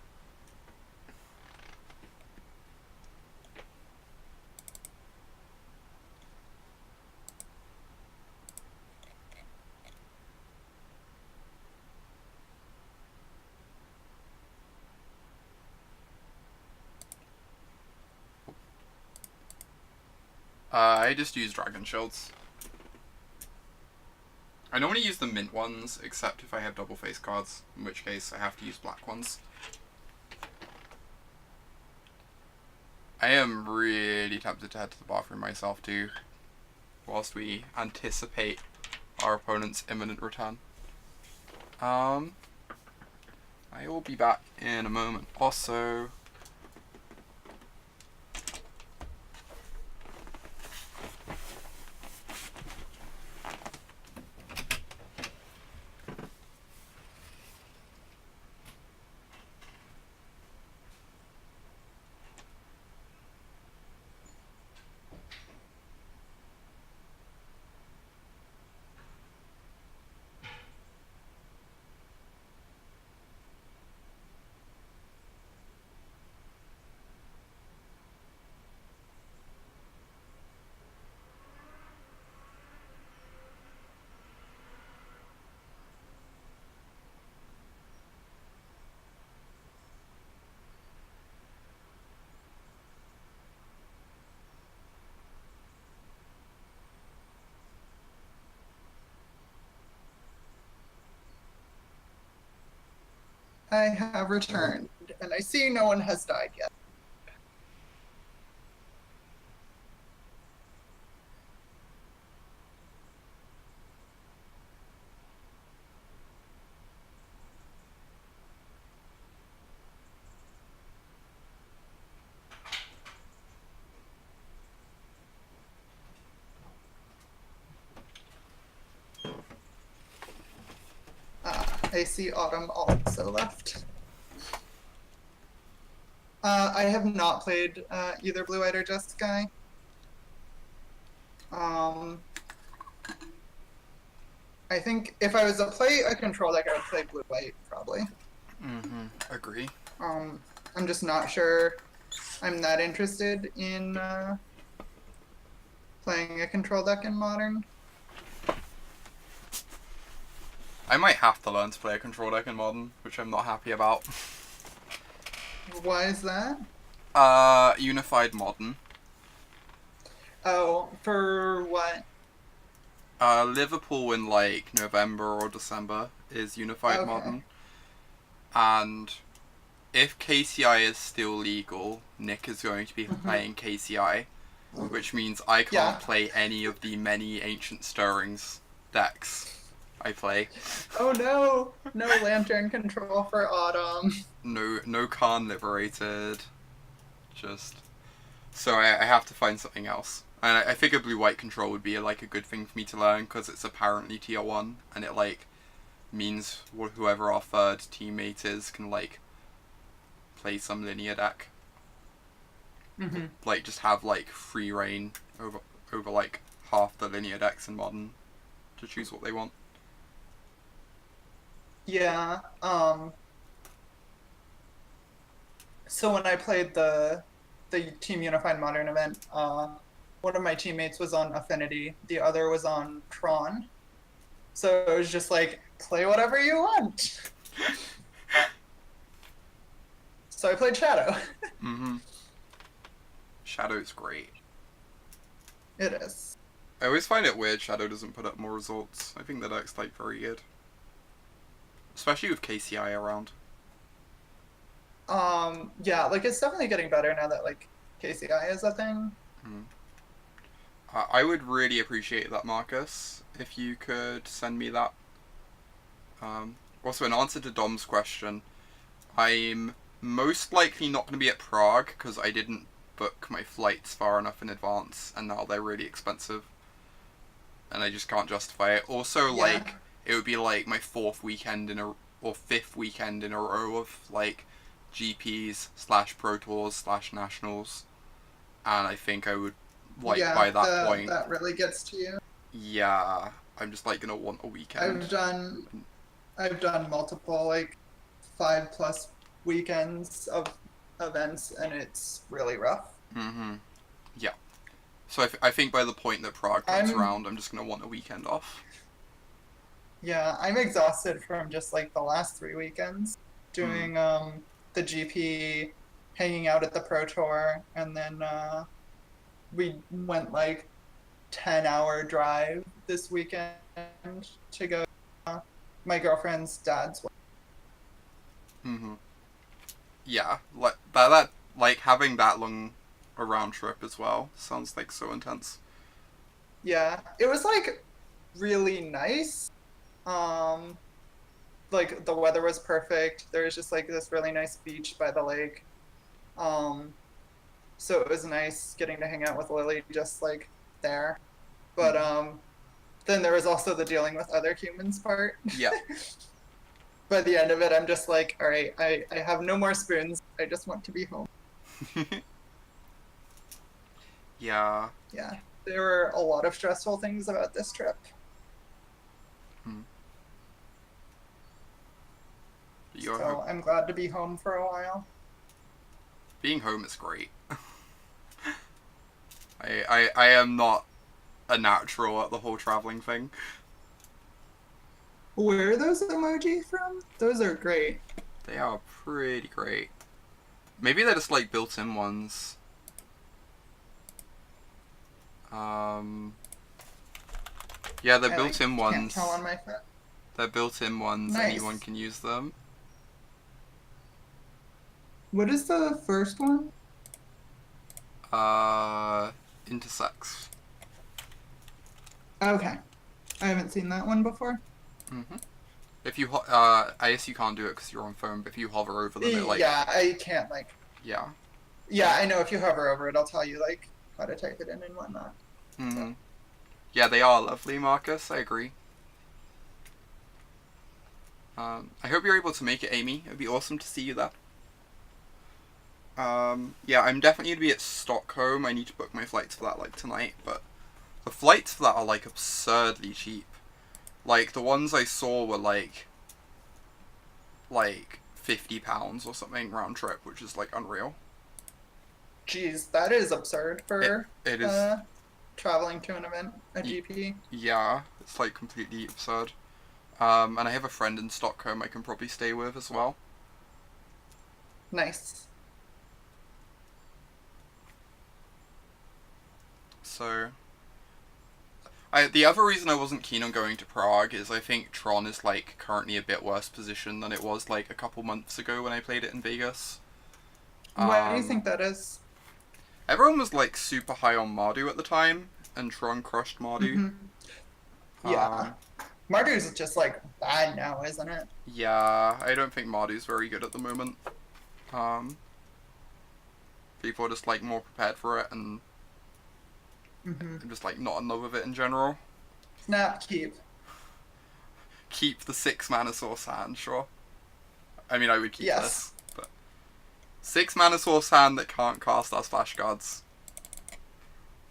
I just use Dragon Shields. I normally use the mint ones, except if I have double face cards, in which case I have to use black ones. I am really tempted to head to the bathroom myself too, whilst we anticipate our opponent's imminent return. I will be back in a moment. Also, I have returned, and I see no one has died yet. I see Autumn also left. I have not played either Blue White or Just Sky. I think if I was to play a control deck, I would play Blue White probably. Agree. I'm just not sure I'm that interested in playing a control deck in Modern. I might have to learn to play a control deck in Modern, which I'm not happy about. Why is that? Unified Modern. Oh, for what? Liverpool in like November or December is Unified Modern. And if KCI is still legal, Nick is going to be playing KCI, which means I can't play any of the many Ancient Stirrings decks I play. Oh no! No Lantern control for Autumn. No Khan Liberated. Just... So I have to find something else. And I figure Blue-White control would be like a good thing for me to learn, because it's apparently tier 1, and it like means whoever our third teammate is can like play some linear deck. Like just have like free reign over like half the linear decks in Modern to choose what they want. Yeah, so when I played the Team Unified Modern event, one of my teammates was on Affinity, the other was on Tron. So it was just like, play whatever you want. So I played Shadow. Shadow's great. It is. I always find it weird Shadow doesn't put up more results. I think the deck's like very good. Especially with KCI around. Yeah, like it's definitely getting better now that like KCI is a thing. I would really appreciate that, Marcus, if you could send me that. Also, in answer to Dom's question, I'm most likely not going to be at Prague because I didn't book my flights far enough in advance, and now they're really expensive. And I just can't justify it. Also, like, it would be like my fifth weekend in a row of like GPs / Pro Tours / Nationals, and I think I would, like, Yeah, by that point, that really gets to you. yeah, I'm just, like, gonna want a weekend. I've done multiple, like, 5+ weekends of events, and it's really rough. Mm-hmm. Yeah. So I think by the point that Prague comes I'm around, I'm just gonna want a weekend off. Yeah, I'm exhausted from just like the last 3 weekends Mm. doing the GP, hanging out at the Pro Tour, and then we went like 10-hour drive this weekend to go to my girlfriend's dad's wedding. Mm-hmm. Yeah, like that, like having that long a round trip as well sounds like so intense. Yeah, it was like really nice. Um, like the weather was perfect. There was just like this really nice beach by the lake. Um, so it was nice getting to hang out with Lily just like there. But Mm. then there was also the dealing with other humans part. Yeah. By the end of it, I'm just like, all right, I have no more spoons. I just want to be home. Yeah. Yeah, there were a lot of stressful things about this trip. Mm. So I'm glad to be home for a while. Being home is great. I am not a natural at the whole traveling thing. Where are those emoji from? Those are great. They are pretty great. Maybe they're just like built-in ones. Yeah, they're built-in ones. Can't tell on my phone. They're built-in ones. Nice. Anyone can use them. What is the first one? Intersex. Okay, I haven't seen that one before. Mm-hmm. If you, I guess you can't do it because you're on phone, but if you hover over them, it like... Yeah, I can't like... Yeah. Yeah, I know if you hover over it, I'll tell you like how to type it in and whatnot. Mm-hmm. So. Yeah, they are lovely, Marcus. I agree. I hope you're able to make it, Amy. It would be awesome to see you there. Yeah, I'm definitely going to be at Stockholm. I need to book my flights for that, like, tonight, but the flights for that are, like, absurdly cheap. Like, the ones I saw were, like £50 or something round trip, which is, like, unreal. Jeez, that is absurd for it is traveling to an event, a GP. Yeah, it's, like, completely absurd. And I have a friend in Stockholm I can probably stay with as well. Nice. So, the other reason I wasn't keen on going to Prague is I think Tron is, like, currently a bit worse positioned than it was, like, a couple months ago when I played it in Vegas. Why do you think that is? Everyone was, like, super high on Mardu at the time, and Tron crushed Mardu. Mm-hmm. Yeah. Mardu's just, like, bad now, isn't it? Yeah, I don't think Mardu's very good at the moment. People are just, like, more prepared for it, and just, like, not in love with it in general. Snap, keep. Keep the 6-mana Source hand, sure. I mean, I would keep this. But 6-mana Source hand that can't cast our splash cards.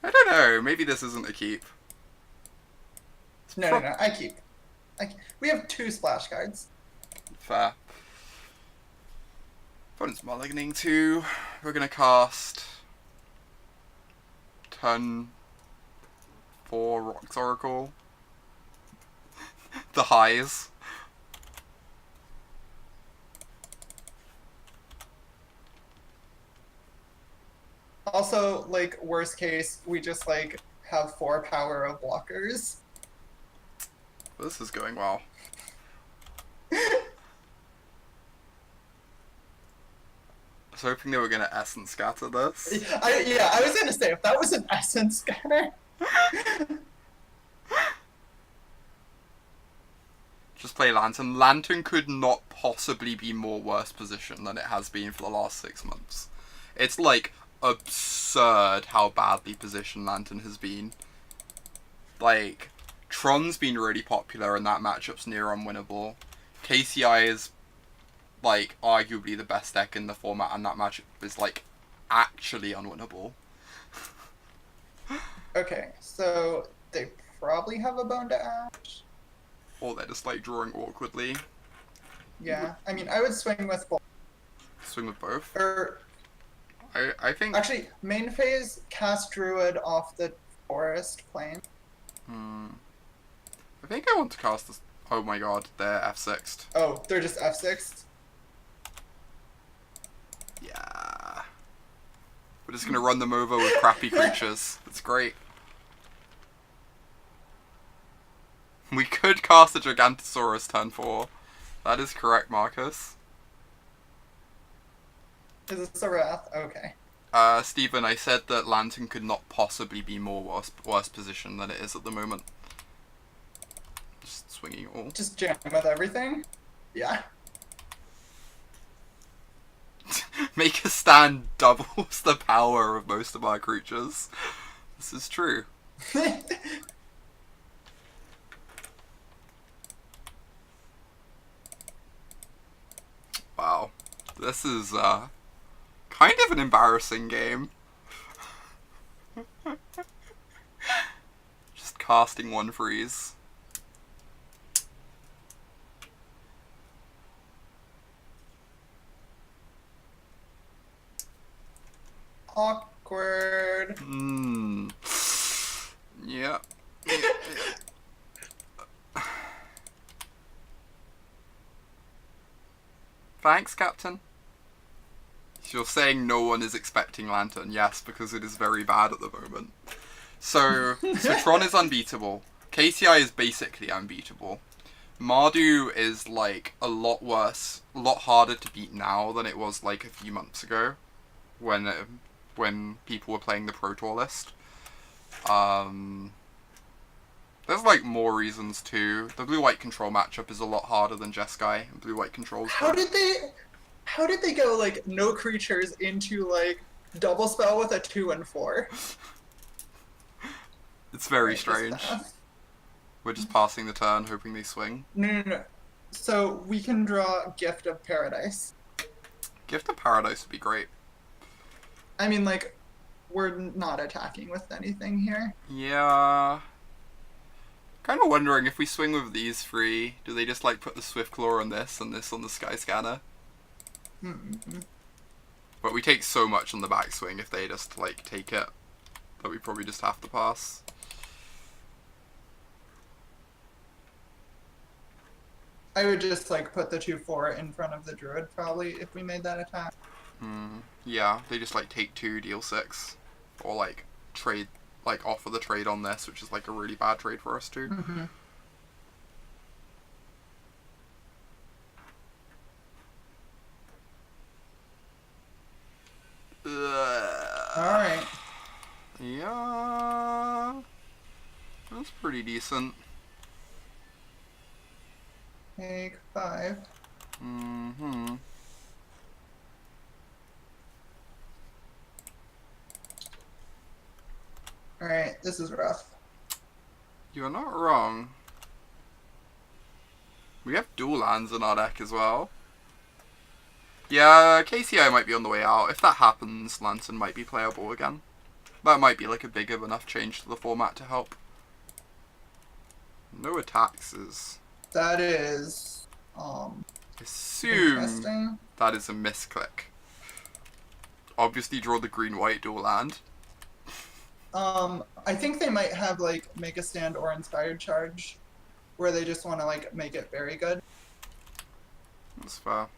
I don't know, maybe this isn't a keep. No, I keep. We have 2 splash cards. Fair. Opponent's mulliganing 2. We're gonna cast turn 4 Rocks Oracle. The highs. Also, like, worst case, we just, like, have 4 power of blockers. This is going well. I was hoping they were gonna Essence Scatter this. I was gonna say, if that was an Essence Scatter... Just play Lantern. Lantern could not possibly be more worse position than it has been for the last 6 months. It's, like, absurd how badly positioned Lantern has been. Like, Tron's been really popular and that matchup's near unwinnable. KCI is like arguably the best deck in the format, and that matchup is like actually unwinnable. Okay, so they probably have a bone to ash. Or they're just like drawing awkwardly. Yeah, I mean, I would swing with both. Swing with both. Or I think. actually, main phase cast Druid off the forest plane. I think I want to cast this. Oh my god, they're F6'd. Oh, they're just F6'd? Yeah. We're just gonna run them over with crappy creatures. It's great. We could cast a Gigantosaurus turn 4. That is correct, Marcus. Is this a wrath? Okay. Stephen, I said that Lantern could not possibly be worse position than it is at the moment. Just swinging all. Just jam with everything? Yeah. Make a stand doubles the power of most of our creatures. This is true. Wow. This is, kind of an embarrassing game. Just casting one freeze. Awkward. Yeah. Thanks, Captain. You're saying no one is expecting Lantern. Yes, because it is very bad at the moment. So Tron is unbeatable. KCI is basically unbeatable. Mardu is like a lot worse, a lot harder to beat now than it was like a few months ago, when people were playing the Pro Tour list. There's like more reasons too. The blue-white control matchup is a lot harder than Jeskai, and blue-white controls. How did they go like no creatures into like double spell with a 2 and 4? It's very strange. We're just passing the turn, hoping they swing. No. So we can draw Gift of Paradise. Gift of Paradise would be great. I mean, like, we're not attacking with anything here. Yeah. Kind of wondering if we swing with these three, do they just like put the Swiftclaw on this and this on the Sky Scanner? But we take so much on the backswing if they just like take it that we probably just have to pass. I would just like put the 2/4 in front of the Druid probably if we made that attack. Yeah, they just like take 2, deal 6, or like trade, like offer the trade on this, which is like a really bad trade for us too. Alright. Yeah, that's pretty decent. Take 5. Alright, this is rough. You're not wrong. We have dual lands in our deck as well. Yeah, KCI might be on the way out. If that happens, Lantern might be playable again. That might be like a big enough change to the format to help. No attacks is... That is, Assume interesting. that is a misclick. Obviously draw the green-white dual land. I think they might have like Make a Stand or Inspired Charge, where they just want to like make it very good. That's fair.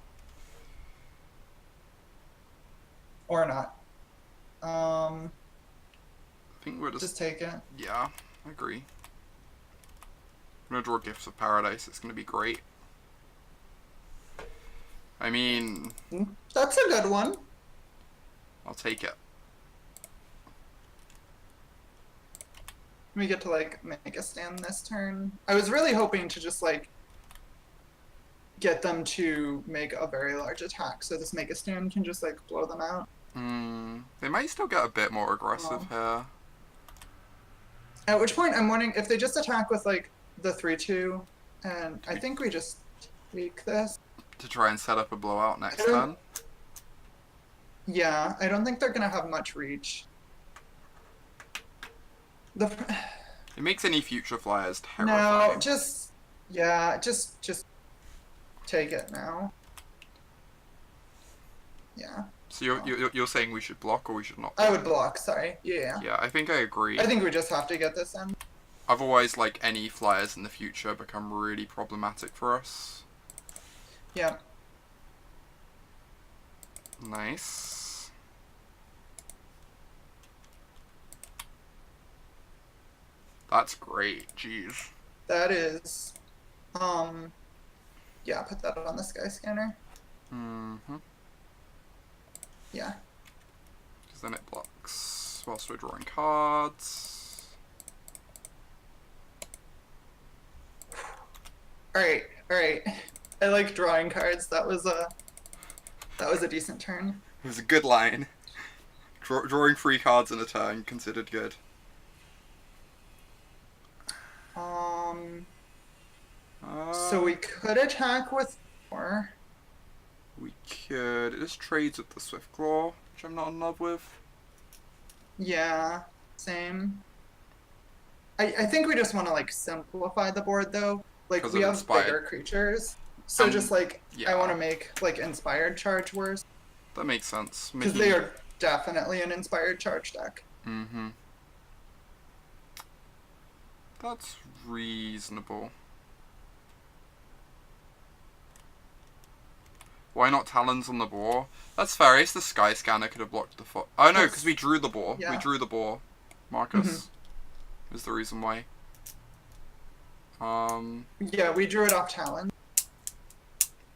Or not. I think we're Just take it. Yeah, I agree. I'm gonna draw Gifts of Paradise. It's gonna be great. I mean... That's a good one. I'll take it. We get to like make a stand this turn. I was really hoping to just like get them to make a very large attack, so this make a stand can just like blow them out. They might still get a bit more aggressive here. At which point I'm wondering if they just attack with like the 3/2, and I think we just tweak this. To try and set up a blowout I next don't- turn. Yeah, I don't think they're gonna have much reach. The It makes any future flyers no, terrifying. just take it now. Yeah. So you're saying we should block or we should not I block? would block. Sorry. Yeah. Yeah, I think I agree. I think we just have to get this in. Otherwise, like, any flyers in the future become really problematic for us. Yeah. Nice. That's great. Jeez. That is. Yeah. Put that on the sky scanner. Mm-hmm. Yeah. Because then it blocks whilst we're drawing cards. All right. All right. I like drawing cards. That was a decent turn. It was a good line. Drawing 3 cards in a turn considered good. So we could attack with 4. We could. It just trades with the Swift Claw, which I'm not in love with. Yeah. Same. I think we just want to like simplify the board though. Like 'Cause we of have inspired. bigger creatures, so just like yeah. I want to make like inspired charge worse That makes sense. because they are definitely an inspired charge deck. Mm-hmm. That's reasonable. Why not Talons on the boar? That's fair. I guess the Sky Scanner could have blocked the foot. Oh no, because we drew the boar. Yeah. We drew the boar. Marcus is the reason why. Yeah, we drew it off Talon.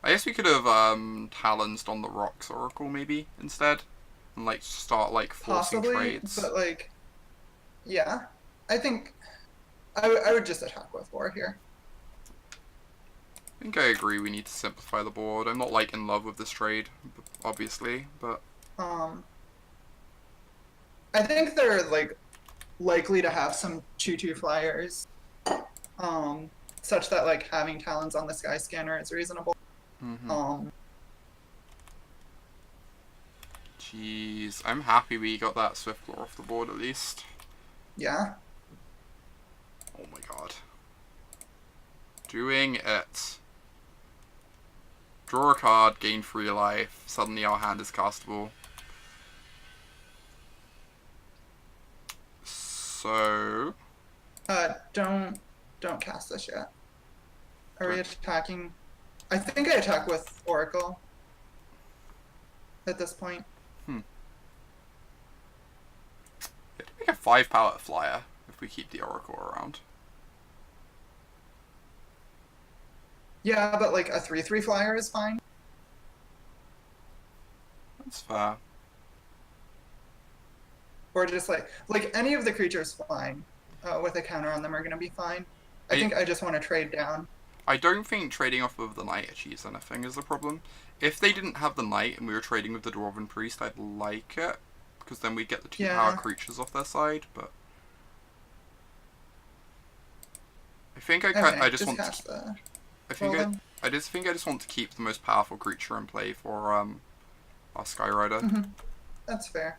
I guess we could have Talonsed on the Rocks Oracle maybe instead, and like start like forcing Possibly, trades. but like, yeah, I think I would just attack with 4 here. I think I agree. We need to simplify the board. I'm not like in love with this trade, obviously, but I think they're like likely to have some 2/2 flyers, such that like having Talons on the Sky Scanner is reasonable. Jeez, I'm happy we got that Swift Claw off the board at least. Yeah. Oh my god. Doing it. Draw a card, gain 3 life. Suddenly our hand is castable. So Don't cast this yet. Are we attacking? I think I attack with Oracle at this point. make a 5-power flyer if we keep the Oracle around. Yeah, but like a 3/3 flyer is fine. That's fair. Or just like any of the creatures flying with a counter on them are gonna be fine. I think I just want to trade down. I don't think trading off of the Knight achieves anything is the problem. If they didn't have the Knight and we were trading with the Dwarven Priest, I'd like it. Because then we'd get the 2-power creatures off their side, but... I think I just want to... I just think I just want to keep the most powerful creature in play for our Skyrider. Mm-hmm. That's fair.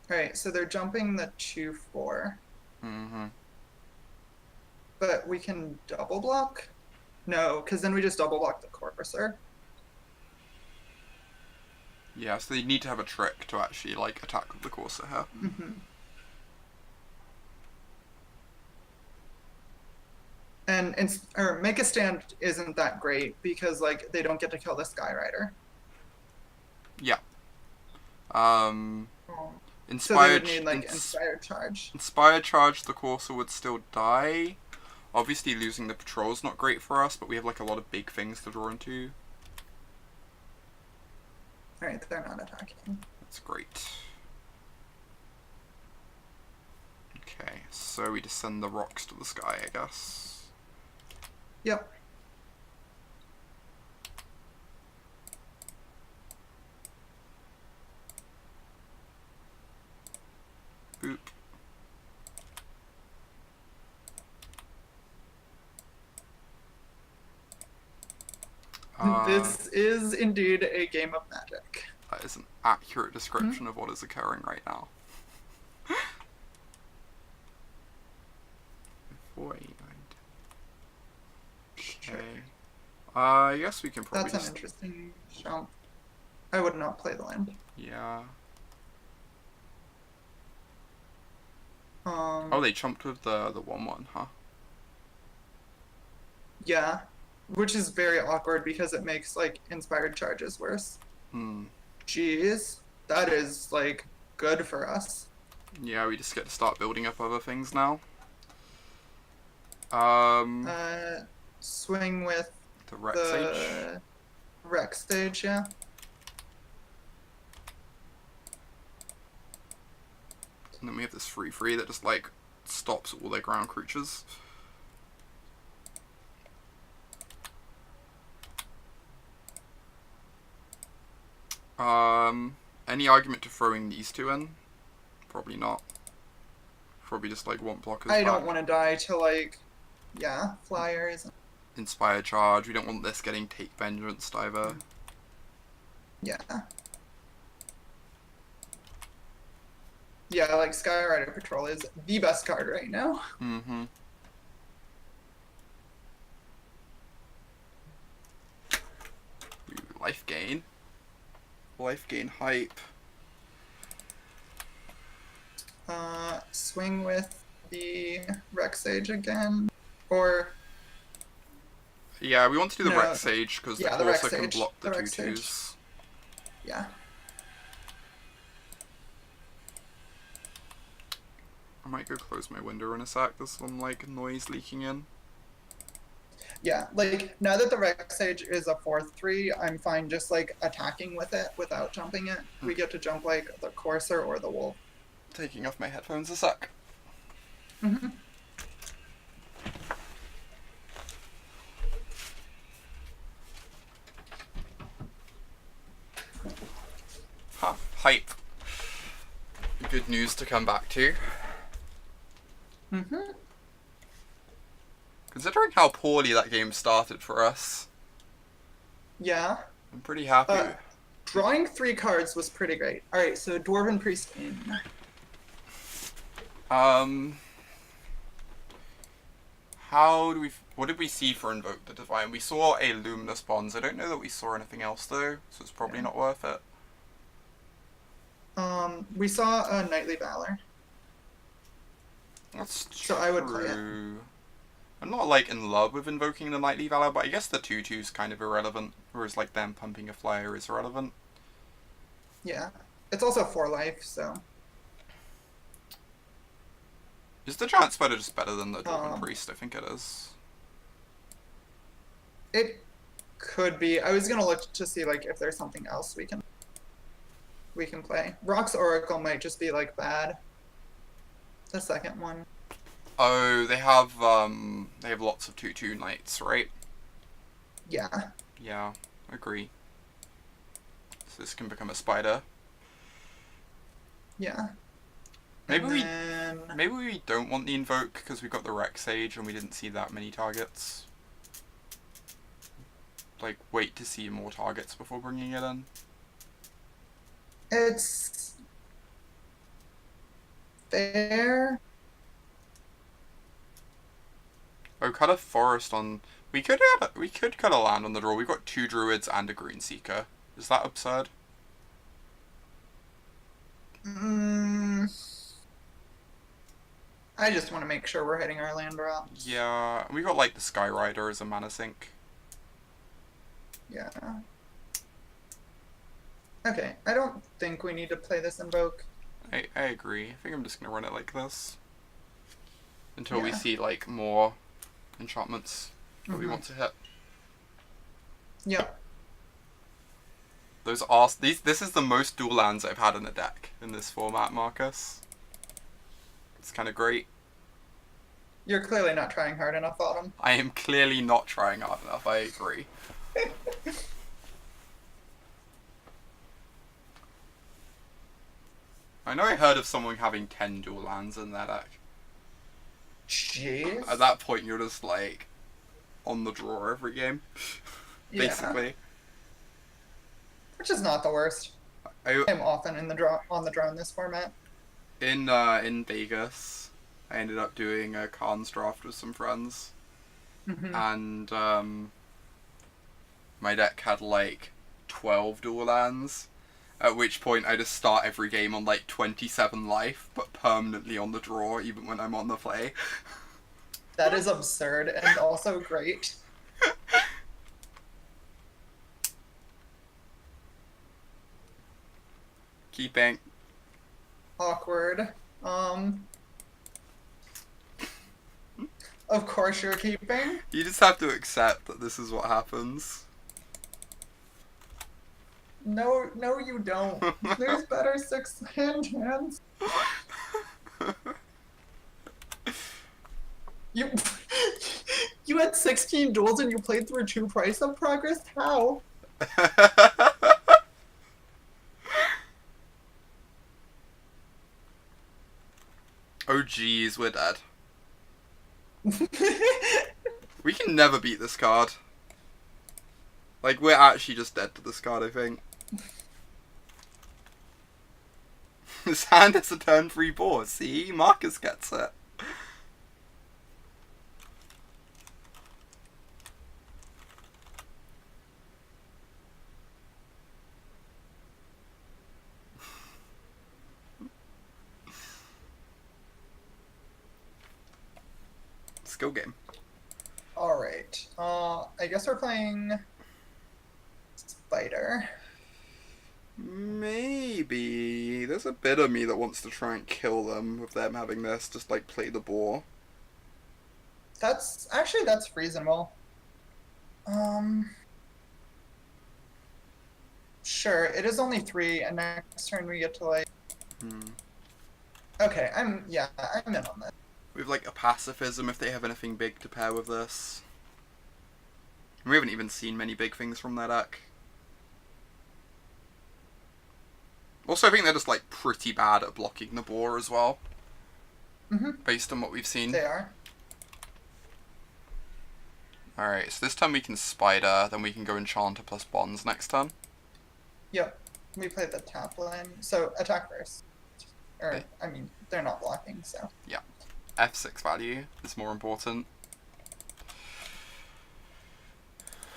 Alright, so they're jumping the 2/4. Mm-hmm. But we can double block? No, because then we just double block the Courser. Yeah, so they need to have a trick to actually like attack with the Courser here. Mm-hmm. And or Make a Stand isn't that great because like they don't get to kill the Skyrider. Yeah. Inspired. So they would need like Inspired Charge. Inspired Charge, the Courser would still die. Obviously, losing the patrol is not great for us, but we have like a lot of big things to draw into. Alright, they're not attacking. That's great. Okay, so we just send the rocks to the sky, I guess. Yep. Boop. This is indeed a game of Magic. That is an accurate description of what is occurring right now. 489. Sure. Okay. I guess we can probably That's an interesting jump. I would not play the land. Yeah. Oh, they jumped with the 1/1, huh? Yeah. Which is very awkward because it makes, like, inspired charges worse. Jeez. That is, like, good for us. Yeah, we just get to start building up other things now. Swing with The Rec Sage. Rec Stage, yeah. And then we have this 3/3 that just, like, stops all their ground creatures. Any argument to throwing these two in? Probably not. Probably just, like, want blockers I back. don't want to die to, like, yeah, flyers. Inspire Charge. We don't want this getting Take Vengeance either. Yeah. Yeah, like, Skyrider Patrol is the best card right now. Mm-hmm. Ooh, life gain. Life gain hype. Swing with the Rec Sage again. Or, Yeah, we want to do the No. Rec Sage because Yeah, the the Rec Corsa can Sage. block the The Rec 2/2s. yeah. I might go close my window in a sec. There's some, like, noise leaking in. Yeah, like, now that the Rec Sage is a 4/3, I'm fine just, like, attacking with it without jumping it. We get to jump, like, the Courser or the Wolf. Taking off my headphones a sec. Mm-hmm. Huh. Hype. Good news to come back to. Mm-hmm. Considering how poorly that game started for us, Yeah. I'm pretty happy. Drawing 3 cards was pretty great. Alright, so Dwarven Priest in. What did we see for Invoke the Divine? We saw a Luminous Bonds. I don't know that we saw anything else though, so it's probably not worth it. We saw a Knightly Valor. That's true. So I would play it. I'm not, like, in love with invoking the Knightly Valor, but I guess the 2/2's kind of irrelevant, whereas, like, them pumping a flyer is relevant. Yeah. It's also 4 life, so. Is the Giant Spider just better than the Dwarven Um, Priest? I think it is. It could be. I was gonna look to see, like, if there's something else we can play. Rock's Oracle might just be, like, bad. The second one. Oh, they have lots of 2/2 knights, right? Yeah. Yeah, agree. So this can become a spider. Yeah. Maybe And then... maybe we don't want the invoke because we got the Rec Sage and we didn't see that many targets. Like, wait to see more targets before bringing it in. It's fair. Oh, cut a forest on. We could cut a land on the draw. We've got 2 druids and a green seeker. Is that absurd? I just want to make sure we're hitting our land drops. Yeah, we got, like, the Skyrider as a mana sink. Yeah. Okay, I don't think we need to play this Invoke. I agree. I think I'm just gonna run it like this until we Yeah. see, like, more enchantments that we want to hit. Yep. Those are this is the most dual lands I've had in a deck in this format, Marcus. It's kind of great. You're clearly not trying hard enough, Autumn. I am clearly not trying hard enough. I agree. I know I heard of someone having 10 dual lands in their deck. Jeez. At that point, you're just, like, on the draw every game. Yeah, basically. which is not the worst. I I'm often in the draw on the draw in this format. in Vegas, I ended up doing a Khan's draft with some friends, Hmm. and my deck had like 12 dual lands. At which point I just start every game on like 27 life, but permanently on the draw even when I'm on the play. That is absurd and also great. Keeping. Awkward. Of course you're keeping. You just have to accept that this is what happens. No, no, you don't. There's better six-hand hands. You, you had 16 duels and you played through 2 Price of Progress? How? Oh geez, we're dead. We can never beat this card. Like, we're actually just dead to this card, I think. His hand has a turn 3 board. See? Marcus gets it. Skill game. Alright. I guess we're playing Spider. Maybe. There's a bit of me that wants to try and kill them with them having this. Just, like, play the boar. That's reasonable. Sure, it is only 3, and next turn we get to like. Okay, I'm in on this. We have, like, a pacifism if they have anything big to pair with this. We haven't even seen many big things from their deck. Also, I think they're just, like, pretty bad at blocking the boar as well. Based on what we've seen. They are. Alright, so this time we can Spider, then we can go Enchanter plus Bonds next turn. Yep. We played the top line. So, attack first. Or, I mean, they're not blocking, so. Yeah. F6 value is more important.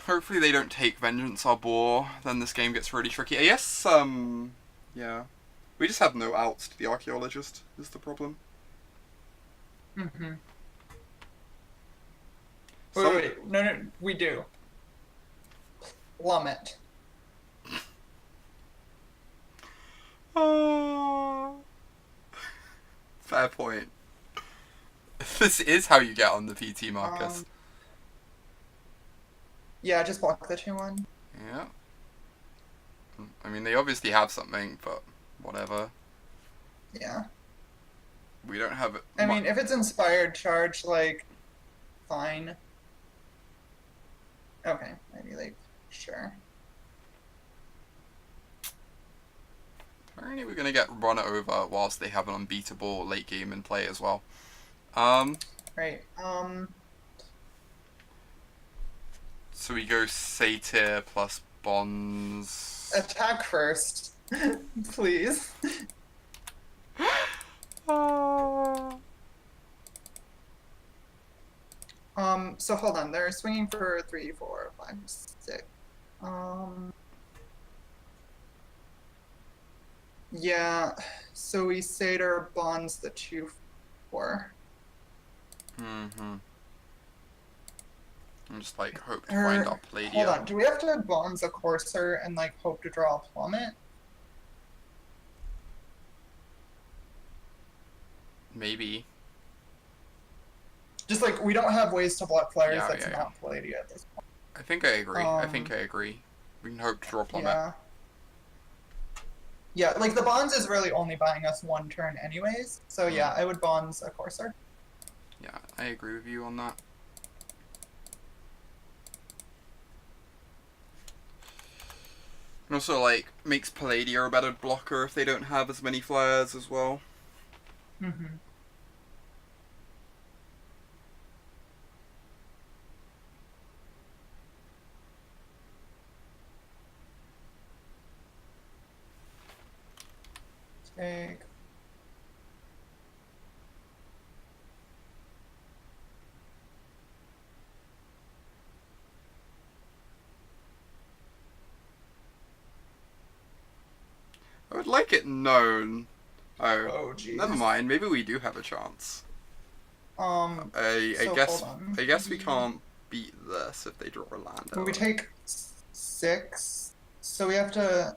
Hopefully they don't take Vengeance our boar, then this game gets really tricky. I guess, yeah. We just have no outs to the Archaeologist, is the problem. Wait. No, we do. Plummet. Fair point. This is how you get on the PT, Marcus. Yeah, just block the 2-1. Yeah. I mean, they obviously have something, but whatever. Yeah. We don't have it. I mean, if it's inspired charge, like, fine. Okay, maybe, like, sure. Apparently we're going to get run over whilst they have an unbeatable late game in play as well. Right, So we go Satyr plus Bonds. attack first. Please. So hold on, they're swinging for 3, 4, 5, 6. Yeah, so we Satyr Bonds the 2, 4. I'm just like hope to find our Palladium. Hold on, do we have to Bonds a Courser and like hope to draw a Plummet? Maybe. Just like we don't have ways to block flyers Yeah, that's yeah, not Palladia at this point. I think I agree. I think I agree. We can hope to draw Plummet. Yeah. Yeah, like the Bonds is really only buying us 1 turn anyways. So yeah, I would Bonds a Courser. Yeah, I agree with you on that. And also, like, makes Palladia a better blocker if they don't have as many flyers as well. Take. I would like it known. Oh, jeez. Never mind. Maybe we do have a chance. I So guess hold on. I guess we can't beat this if they draw a land. We take 6, so we have to.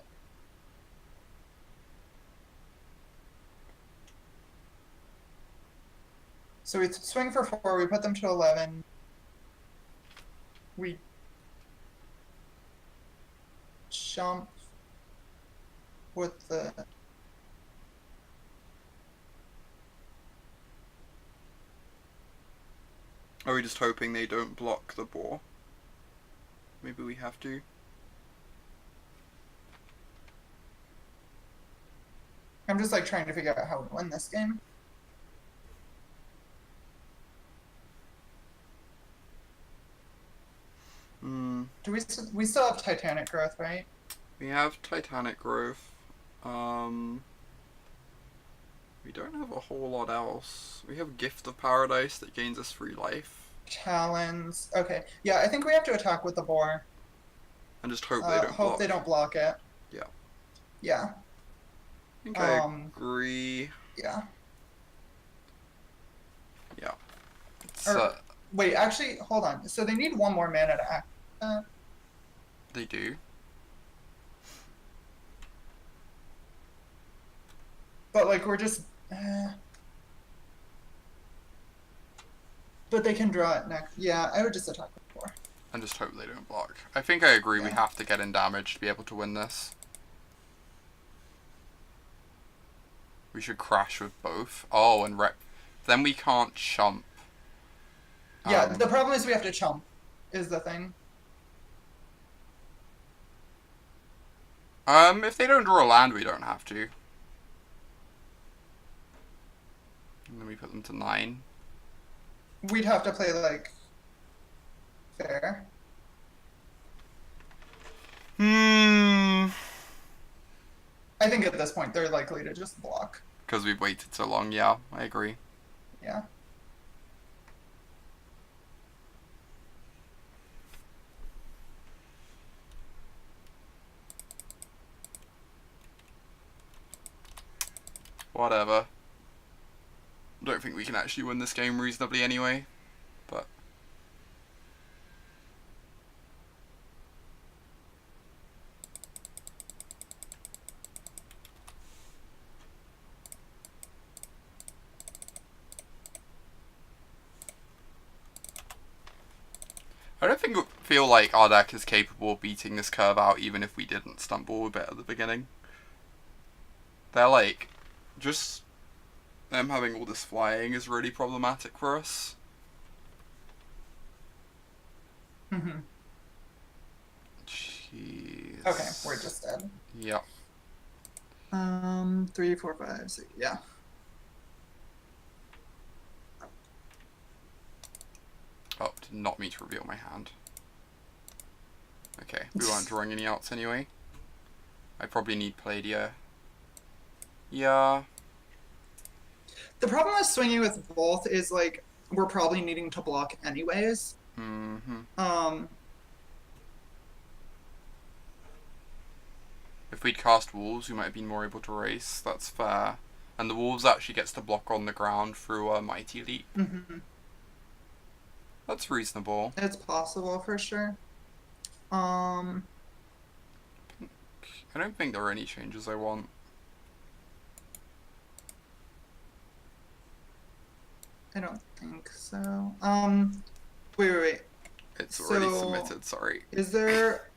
So we swing for 4. We put them to 11. We jump with the. Are we just hoping they don't block the boar? Maybe we have to. I'm just like trying to figure out how we win this game. Do we still have Titanic growth, right? We have Titanic growth. We don't have a whole lot else. We have Gift of Paradise that gains us free life. Talons. Okay. Yeah, I think we have to attack with the boar. And just hope they don't block. Hope they don't block it. Yeah. Yeah. I think I agree. Yeah. Yeah. Wait, actually, hold on. So they need 1 more mana to act. They do. But like we're just. But they can draw it next. Yeah, I would just attack with 4. And just hope they don't block. I think I agree. Yeah. We have to get in damage to be able to win this. We should crash with both. Oh, and then we can't chump. Yeah, the problem is we have to chump, is the thing. If they don't draw a land, we don't have to. And then we put them to 9. We'd have to play, like, fair. I think at this point they're likely to just block. Because we've waited so long, yeah, I agree. Yeah. Whatever. Don't think we can actually win this game reasonably anyway, but... I don't feel like our deck is capable of beating this curve out even if we didn't stumble a bit at the beginning. They're like, just them having all this flying is really problematic for us. Mm-hmm. Jeez. Okay, we're just dead. Yep. 3, 4, 5, 6. Yeah. Oh, did not mean to reveal my hand. Okay, we weren't drawing any outs anyway. I probably need Palladia. Yeah. The problem with swinging with both is, like, we're probably needing to block anyways. Mm-hmm. If we'd cast Wolves, we might have been more able to race. That's fair. And the Wolves actually gets to block on the ground through a Mighty Leap. Mm-hmm. That's reasonable. It's possible for sure. I don't think there are any changes I want. I don't think so. Wait. It's already submitted, sorry. Is there...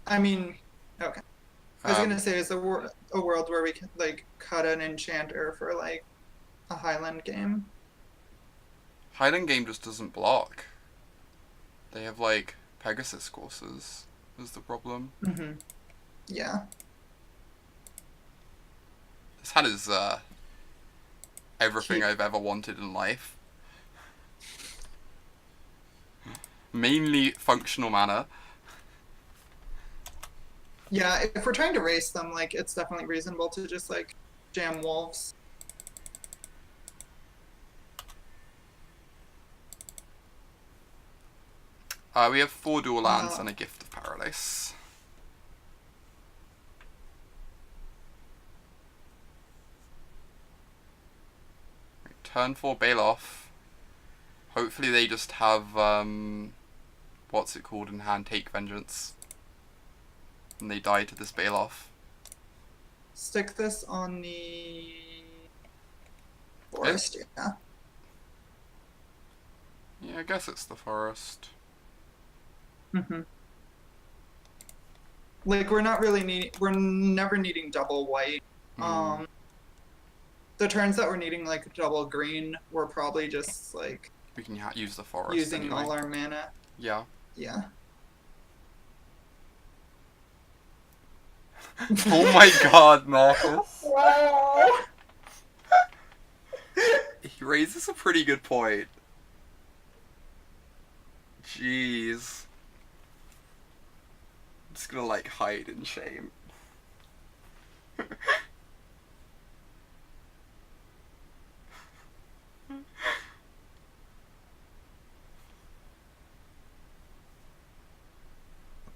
I mean... Okay. I was gonna say, is there a world where we can, like, cut an enchanter for, like, a Highland game? Highland game just doesn't block. They have, like, Pegasus courses, is the problem. Mm-hmm. Yeah. This hat is, everything I've ever wanted in life. Mainly functional mana. Yeah, if we're trying to race them, like, it's definitely reasonable to just, like, jam wolves. We have 4 dual lands and a Gift of Paradise. Turn 4 Baloth. Hopefully they just have, what's it called in hand? Take Vengeance. And they die to this Baloth. Stick this on the forest, yeah. Yeah, I guess it's the forest. Like, we're not really needing, we're never needing double white. The turns that we're needing, like, double green, we're probably just, like... We can use the forest using anyway. all our mana. Yeah. Yeah. Oh my god, Marcus. Wow! He raises a pretty good point. Jeez. I'm just gonna, like, hide in shame.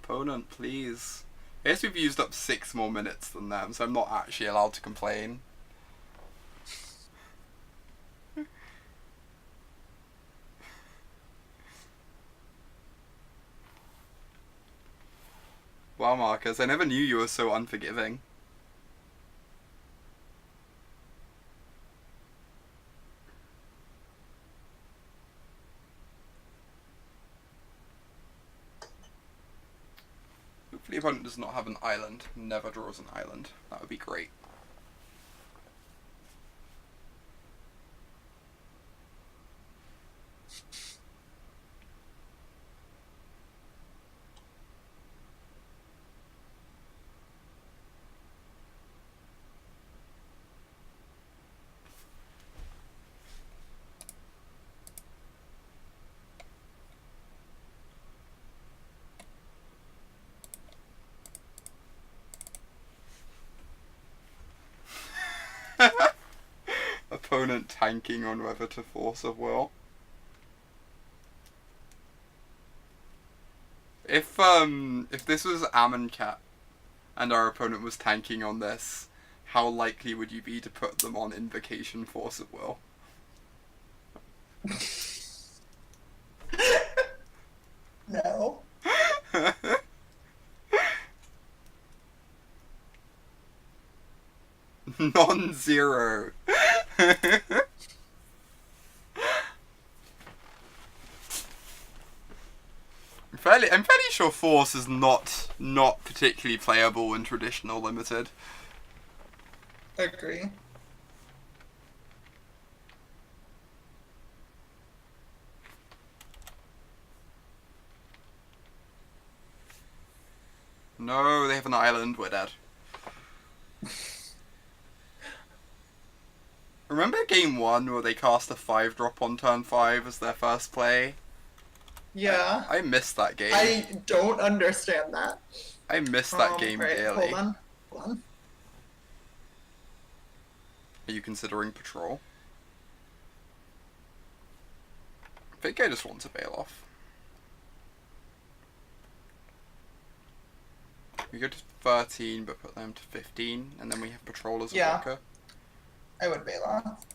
Opponent, please. I guess we've used up 6 more minutes than them, so I'm not actually allowed to complain. Wow, Marcus, I never knew you were so unforgiving. Hopefully opponent does not have an island. Never draws an island. That would be great. Opponent tanking on whether to force of will. If this was Amonkhet and our opponent was tanking on this, how likely would you be to put them on Invocation Force of Will? No. Non-zero. I'm fairly sure Force is not particularly playable in traditional limited. Agree. No, they have an island. We're dead. Remember game 1 where they cast a 5-drop on turn 5 as their first play? Yeah. I missed that game. I don't understand that. I missed that game right, dearly. Hold on. Are you considering patrol? I think I just want to bail off. We go to 13, but put them to 15, and then we have patrol as a blocker. I would bail off.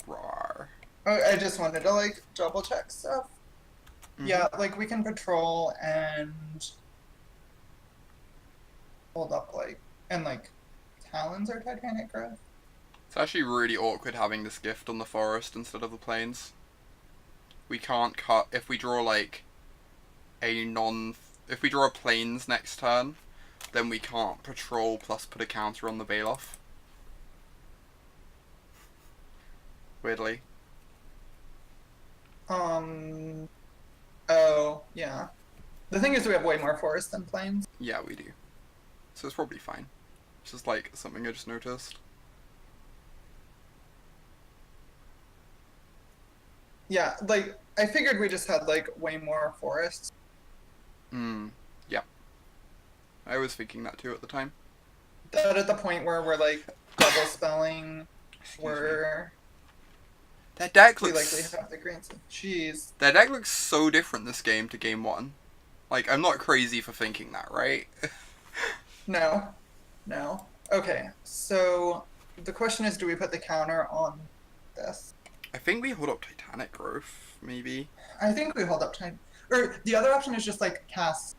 Rawr. Oh, I just wanted to, like, double check stuff. Yeah, like, we can patrol and hold up, like, and, like, Talons or Titanic Growth. It's actually really awkward having this gift on the forest instead of the plains. We can't cut, if we draw, like, if we draw a plains next turn, then we can't patrol plus put a counter on the Baloth. Weirdly. Oh, yeah. The thing is we have way more forest than plains. Yeah, we do. So it's probably fine. It's just, like, something I just noticed. Yeah, like, I figured we just had, like, way more forests. Yeah. I was thinking that too at the time. that at the point where we're like double spelling, Excuse me. we're Their deck we likely looks... have the green. Jeez. Their deck looks so different this game to game 1. Like, I'm not crazy for thinking that, right? No. No. Okay. So the question is, do we put the counter on this? I think we hold up Titanic Growth, maybe. I think we hold up time. Or the other option is just like cast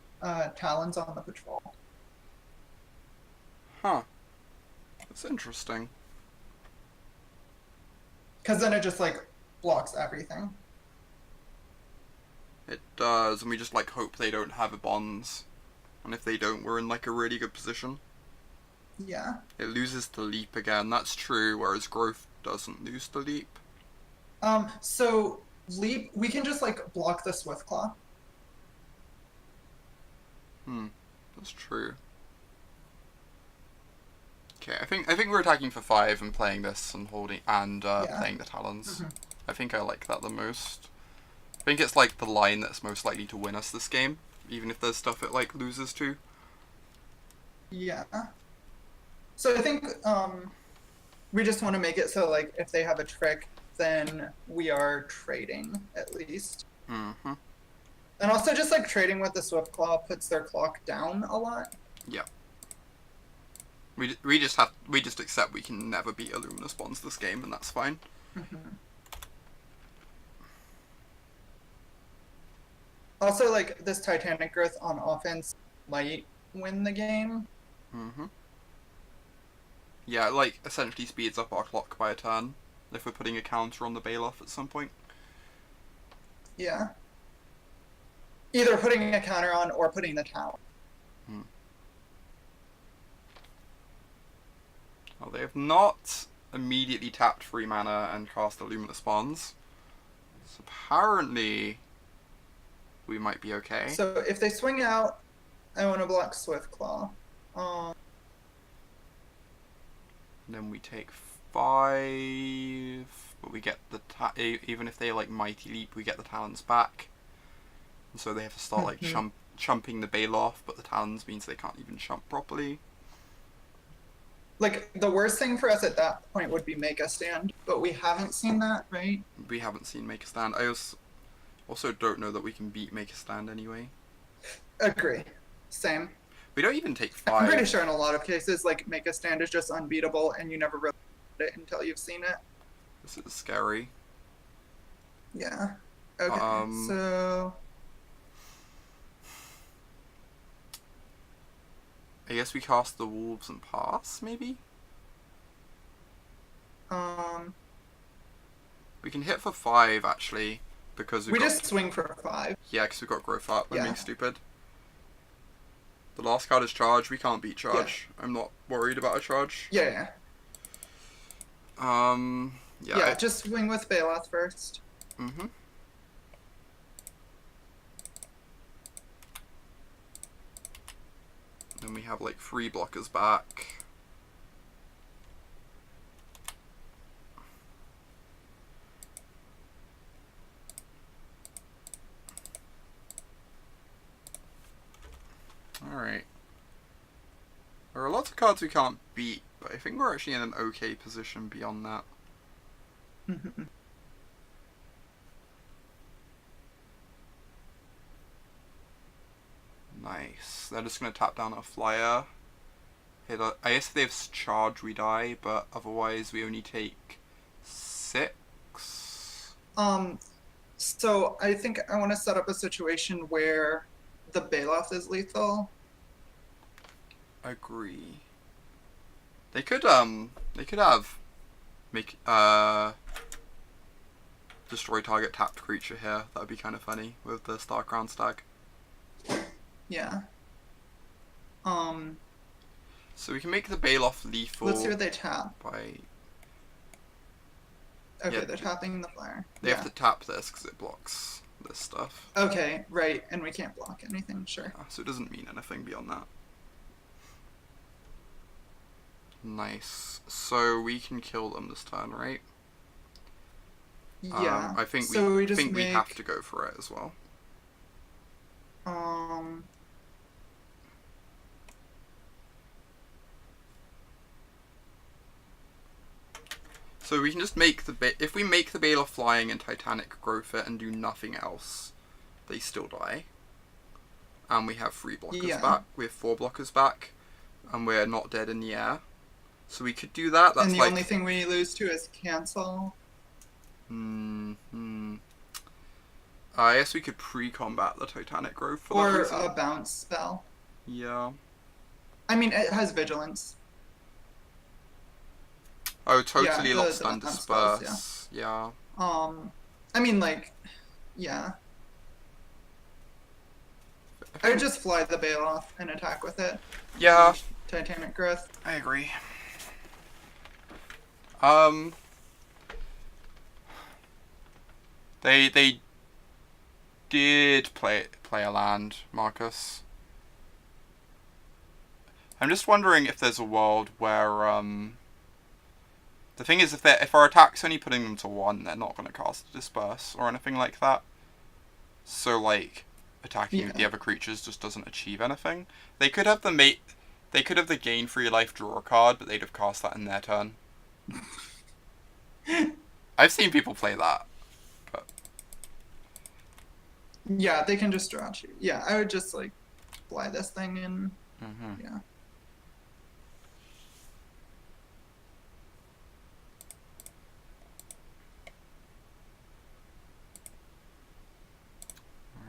talons on the patrol. Huh. That's interesting. Because then it just like blocks everything. It does, and we just like hope they don't have a bonds. And if they don't, we're in like a really good position. Yeah. It loses the leap again, that's true, whereas growth doesn't lose the leap. So leap, we can just like block the Swiftclaw. That's true. Okay, I think we're attacking for 5 and playing this and holding and playing the talons. Mm-hmm. I think I like that the most. I think it's like the line that's most likely to win us this game, even if there's stuff it like loses to. Yeah. So I think we just want to make it so like if they have a trick, then we are trading at least. Mm-hmm. And also just like trading with the Swiftclaw puts their clock down a lot. Yeah. We just accept we can never beat Illuminous Bonds this game, and that's fine. Mm-hmm. Also, like this Titanic Growth on offense might win the game. Mm-hmm. Yeah, it, like essentially speeds up our clock by a turn if we're putting a counter on the Bailoff at some point. Yeah. Either putting a counter on or putting the tower. Well, they have not immediately tapped 3 mana and cast Illuminous Bonds. So apparently we might be okay. So if they swing out, I want to block Swiftclaw. Then we take 5, but we get the even if they like Mighty Leap, we get the Talons back. And so they have to start like chumping the Bailoff, but the Talons means they can't even chump properly. Like the worst thing for us at that point would be make a stand, but we haven't seen that, right? We haven't seen Make a Stand. I also don't know that we can beat Make a Stand anyway. Agree. Same. We don't even take 5. I'm pretty sure in a lot of cases, like make a stand is just unbeatable, and you never really get it until you've seen it. This is scary. Yeah. Okay. So I guess we cast the Wolves and pass, maybe? We can hit for 5, actually, because we just swing for 5. Yeah, because we've got growth up. I'm Yeah. being stupid. The last card is charge. We can't beat charge. Yeah. I'm not worried about a charge. Yeah. Yeah. Just swing with Bailoff first. Mm-hmm. Then we have like 3 blockers back. Alright. There are lots of cards we can't beat, but I think we're actually in an okay position beyond that. Nice. They're just going to tap down our flyer. I guess if they have charge, we die, but otherwise we only take 6. So I think I want to set up a situation where the Bailoff is lethal. Agree. They could have destroy target tapped creature here. That would be kind of funny with the Star Crown Stag. Yeah. So we can make the Bailoff lethal. Let's see what they tap. By... Okay, Yeah, they're tapping the flyer. They have to tap this because it blocks this stuff. Okay, right, and we can't block anything, sure. So it doesn't mean anything beyond that. Nice. So we can kill them this turn, right? Yeah. I think so we have to go for it as well. So we can just make if we make the Bale of Flying and Titanic Growth it and do nothing else, they still die. And we have 3 blockers back. We have 4 blockers back. And we're not dead in the air. So we could do that. That's and the only thing we lose to is cancel. I guess we could pre-combat the Titanic Growth for or that reason. A bounce spell. Yeah. I mean, it has vigilance. Oh, totally Yeah, lost the and bounce spells, disperse. Yeah. I mean, like, yeah. I would just fly the Bale off and attack with it. Yeah. Titanic Growth. I agree. They did play a land, Marcus. I'm just wondering if there's a world where the thing is if our attack's only putting them to 1, they're not going to cast Disperse or anything like that. So like attacking the other creatures just doesn't achieve anything. They could have the gain 3 life draw a card, but they'd have cast that in their turn. I've seen people play that. But yeah, they can just draw you. Yeah, I would just like fly this thing in. Yeah.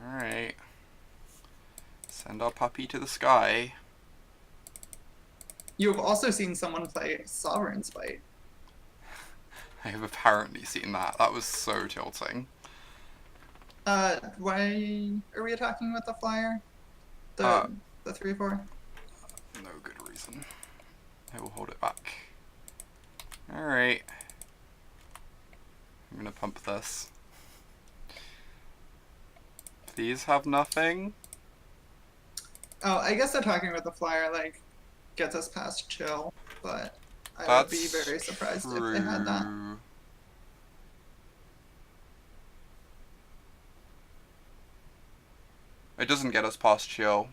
Alright. Send our puppy to the sky. You have also seen someone play Sovereign Spite. I have apparently seen that. That was so tilting. Why are we attacking with the flyer? The 3/4? No good reason. I will hold it back. Alright. I'm gonna pump this. Please have nothing. Oh, I guess attacking with the flyer, like, gets us past chill, but I would be very surprised if they had that. It doesn't get us past chill.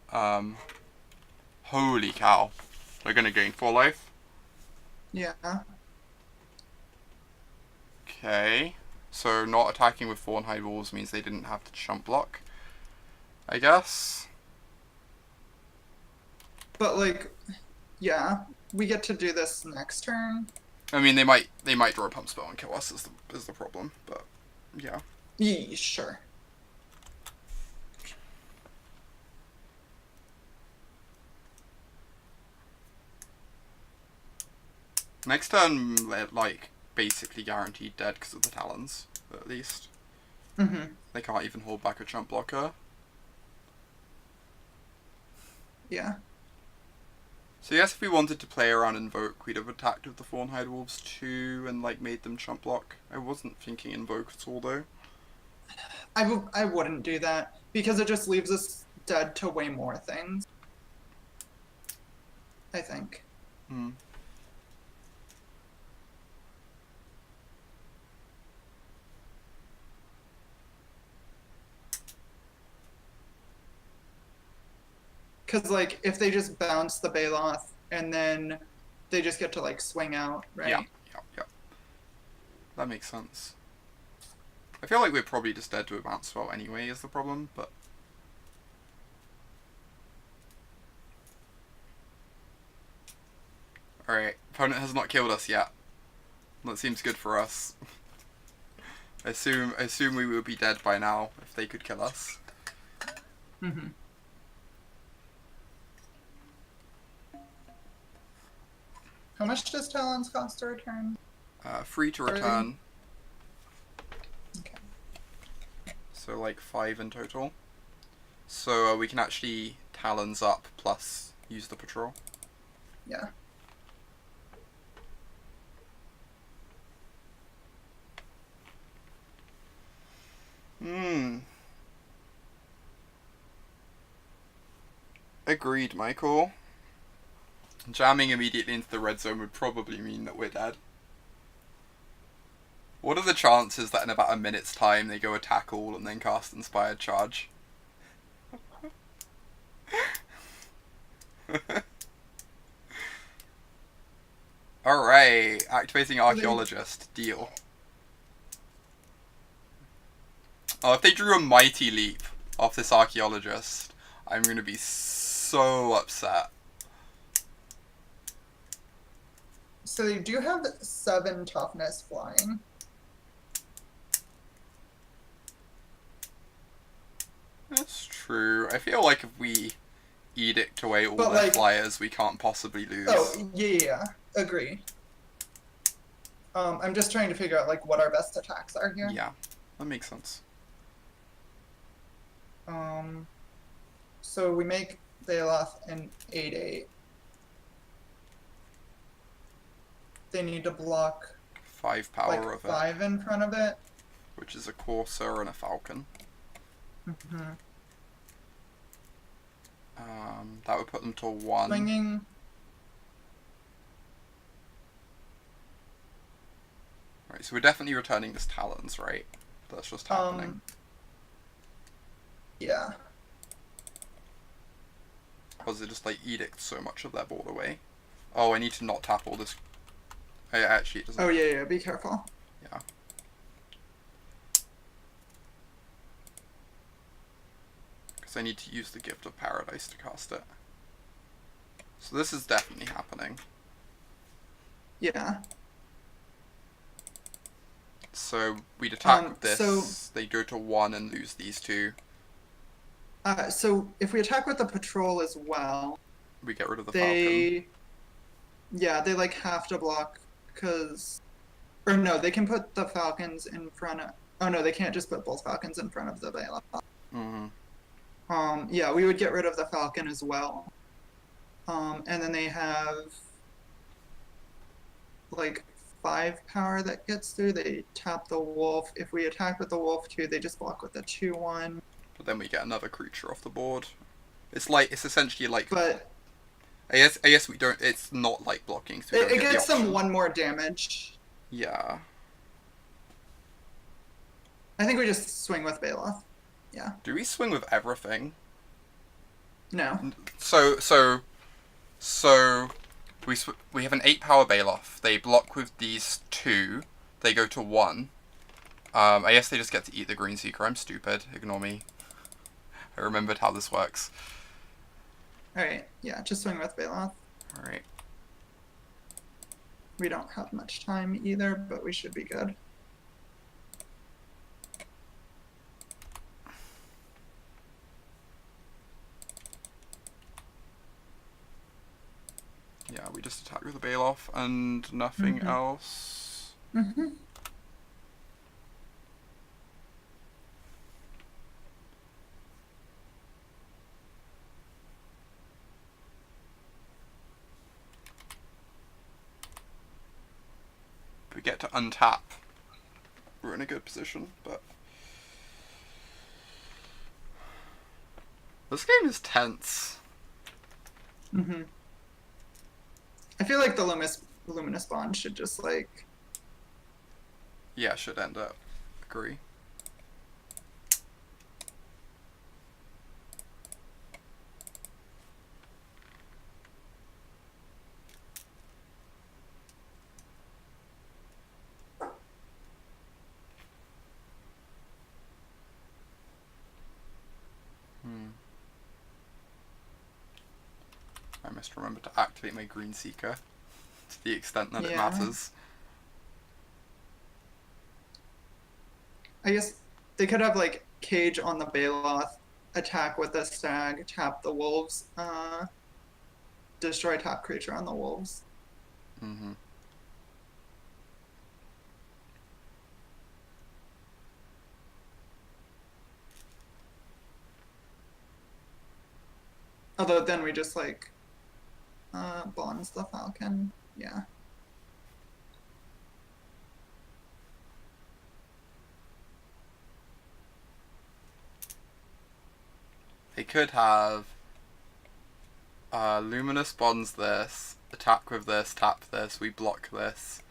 Holy cow. We're gonna gain 4 life? Yeah. Okay. So not attacking with 4 and high walls means they didn't have to chump block, I guess. But like, yeah, we get to do this next turn. I mean, they might draw a pump spell and kill us is the problem, but yeah. Yeah, sure. Next turn, like, basically guaranteed dead because of the talons, at least. They can't even hold back a chump blocker. Yeah. So yes, if we wanted to play around Invoke, we'd have attacked with the Fawnhide Wolves too, and like made them chump block. I wasn't thinking Invoke at all though. I wouldn't do that, because it just leaves us dead to way more things. I think. Because, like, if they just bounce the Baloth, and then they just get to, like, swing out, right? Yeah. That makes sense. I feel like we're probably just dead to a bounce spell anyway is the problem, but... Alright, opponent has not killed us yet. That seems good for us. I assume we would be dead by now if they could kill us. How much does Talons cost to return? Free to return. Okay. So like 5 in total. So we can actually Talons up plus use the patrol. Yeah. Agreed, Michael. Jamming immediately into the red zone would probably mean that we're dead. What are the chances that in about a minute's time they go attack all and then cast Inspired Charge? Alright, activating Archaeologist. Deal. Oh, if they drew a Mighty Leap off this Archaeologist, I'm gonna be so upset. So they do have 7 toughness flying. That's true. I feel like if we edict away all But, their like, flyers, we can't possibly lose. Oh, yeah, agree. I'm just trying to figure out, like, what our best attacks are here. Yeah, that makes sense. So we make Baloth an 8/8. They need to block 5 power like of it, 5 in front of it. which is a Courser and a Falcon. Mm-hmm. That would put them to 1. Swinging. Right, so we're definitely returning this Talons, right? That's just happening. Yeah. Because it just like edicts so much of their board away. Oh, I need to not tap all this. Actually, it doesn't. Oh yeah, be careful. Yeah. Because I need to use the Gift of Paradise to cast it. So this is definitely happening. Yeah. So we'd attack with this. So- They go to 1 and lose these 2. So if we attack with the patrol as well, We get rid of the Falcon. they like have to block because, or no, they can put the Falcons in front of. Oh no, they can't just put both Falcons in front of the Baloth. Mm-hmm. Yeah, we would get rid of the Falcon as well. And then they have like 5 power that gets through. They tap the wolf. If we attack with the wolf too, they just block with the 2/1. But then we get another creature off the board. It's essentially like. But I guess we don't. It's not like blocking. So it gets them 1 more damage. Yeah. I think we just swing with Baloth. Yeah. Do we swing with everything? No. So we have an 8 power Baloth. They block with these 2. They go to 1. I guess they just get to eat the Green Seeker. I'm stupid. Ignore me. I remembered how this works. Alright, yeah, just swing with Baloth. Alright. We don't have much time either, but we should be good. Yeah, we just attack with the Baloth and nothing else. Mm-hmm. If we get to untap, we're in a good position, but... This game is tense. Mm-hmm. I feel like the Luminous Bond should just, like... Yeah, should end up. Agree. I must remember to activate my Green Seeker to the extent that it Yeah. matters. I guess they could have, like, Cage on the Baloth, attack with the Stag, tap the Wolves, destroy top creature on the Wolves. Mm-hmm. Although then we just, like, bonds the Falcon. Yeah. They could have Luminous bonds this, attack with this, tap this, we block this,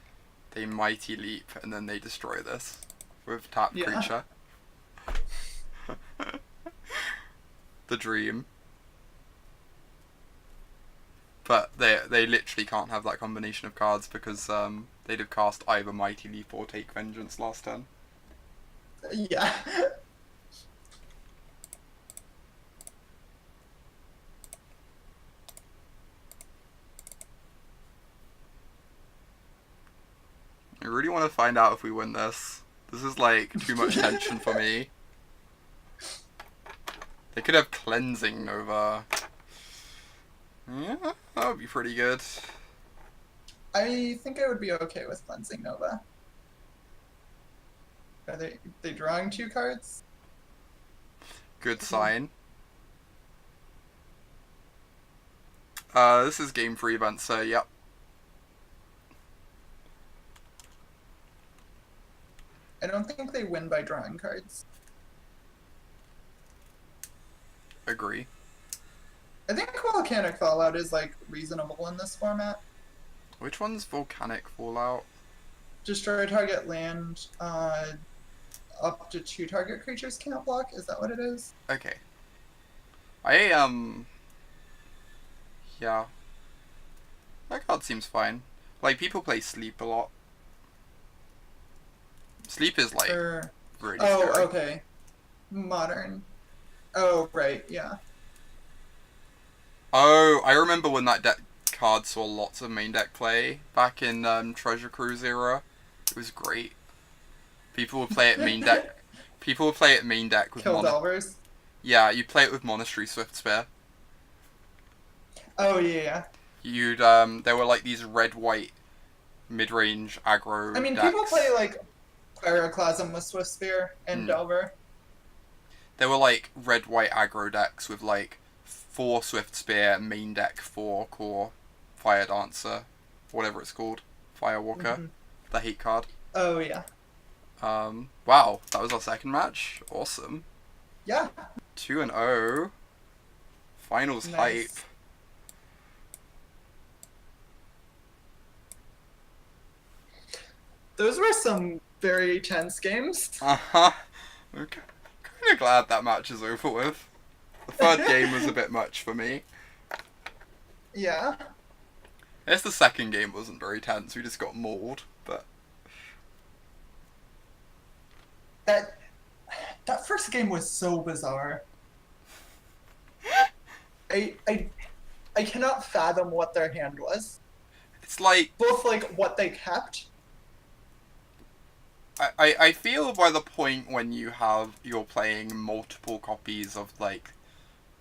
they Mighty Leap, and then they destroy this with tap creature. The dream. But they literally can't have that combination of cards because they'd have cast either Mighty Leap or Take Vengeance last turn. Yeah. I really want to find out if we win this. This is like too much tension for me. They could have Cleansing Nova. Yeah, that would be pretty good. I think I would be okay with Cleansing Nova. Are they drawing 2 cards? Good sign. This is game 3 event, so yep. I don't think they win by drawing cards. Agree. I think Volcanic Fallout is like reasonable in this format. Which one's Volcanic Fallout? Destroy target land, up to 2 target creatures can't block. Is that what it is? Okay. Yeah. That card seems fine. Like, people play Sleep a lot. Sleep is, like, really scary. Okay. Modern. Oh, right, yeah. Oh, I remember when that card saw lots of main deck play back in Treasure Cruise era. It was great. People would play it main deck. People would play it main deck with Kill Delvers? Yeah, you play it with Monastery Swiftspear. Oh, yeah. You'd there were like these red-white mid-range aggro. I mean, decks. people play like Pyroclasm with Swiftspear and Delver. There were like red-white aggro decks with like 4 Swiftspear, main deck 4 core, Fire Dancer, whatever it's called, Firewalker, the hate card. Oh yeah. Wow, that was our second match. Awesome. Yeah. 2-0. Finals hype. Those were some very tense games. Uh-huh. I'm kind of glad that match is over with. The third game was a bit much for me. Yeah. I guess the second game wasn't very tense. We just got mauled, but... That first game was so bizarre. I cannot fathom what their hand was. It's like... Both, like, what they kept. I feel by the point when you're playing multiple copies of, like,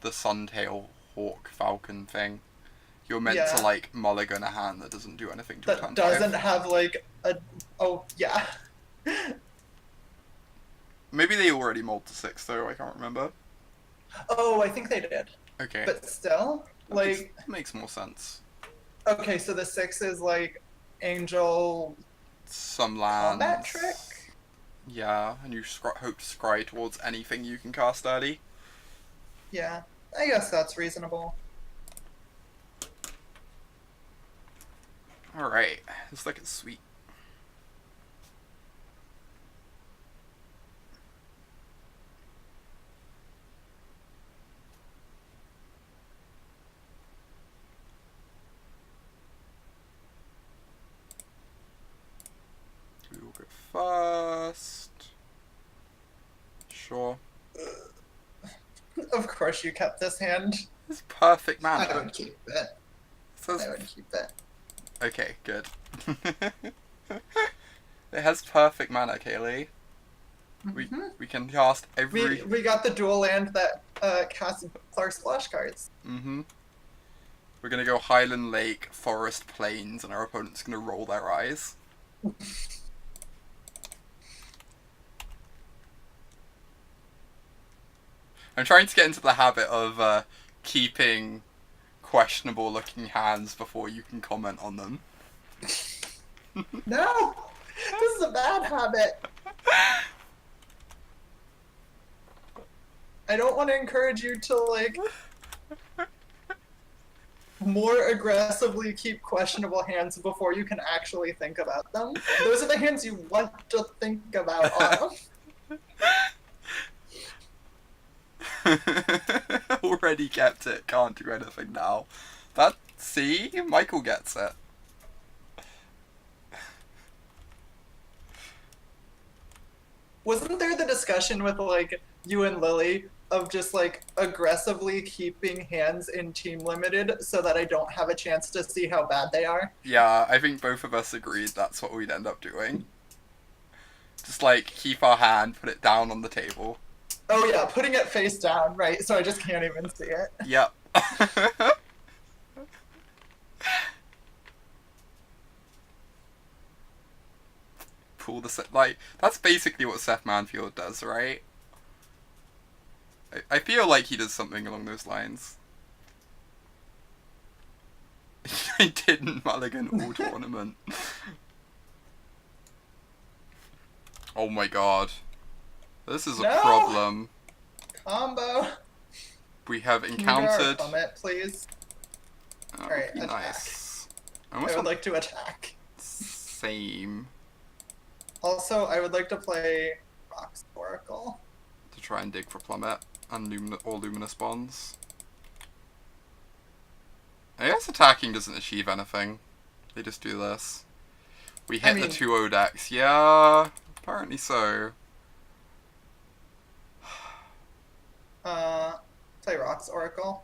the Suntail Hawk Falcon thing, you're meant to, like, mulligan a hand that doesn't do anything to that doesn't have, like, a... Oh, yeah. Maybe they already mulled to 6, though, I can't remember. Oh, I think they did. Okay. But still, like... That makes more sense. Okay, so the 6 is, like, Angel... Some lands. Combat trick? Yeah, and you hope to scry towards anything you can cast early. Yeah, I guess that's reasonable. Alright, this looking sweet. We will go first. Sure. Of course you kept this hand. It's perfect mana. I would keep it. I would keep it. Okay, good. It has perfect mana, Kaylee. We can cast every... We got the dual land that casts our splash cards. We're gonna go Highland Lake, Forest Plains, and our opponent's gonna roll their eyes. I'm trying to get into the habit of keeping questionable looking hands before you can comment on them. No! This is a bad habit. I don't want to encourage you to, like, more aggressively keep questionable hands before you can actually think about them. Those are the hands you want to think about on them. Already kept it, can't do anything now. That's See? Michael gets it. Wasn't there the discussion with, like, you and Lily of just, like, aggressively keeping hands in Team Limited so that I don't have a chance to see how bad they are? Yeah, I think both of us agreed that's what we'd end up doing. Just, like, keep our hand, put it down on the table. Oh yeah, putting it face down, right, so I just can't even see it. Yep. Pull the set. Like, that's basically what Seth Manfield does, right? I feel like he does something along those lines. I didn't mulligan all tournament. Oh my god. This is a problem. Combo. We have Can encountered... you it, please? Oh, Alright, attack. nice. I would like to attack. Same. Also, I would like to play Rock's Oracle. To try and dig for Plummet and all Luminous Bonds. I guess attacking doesn't achieve anything. They just do this. We hit the 2-0 decks. Yeah, apparently so. Play Rock's Oracle.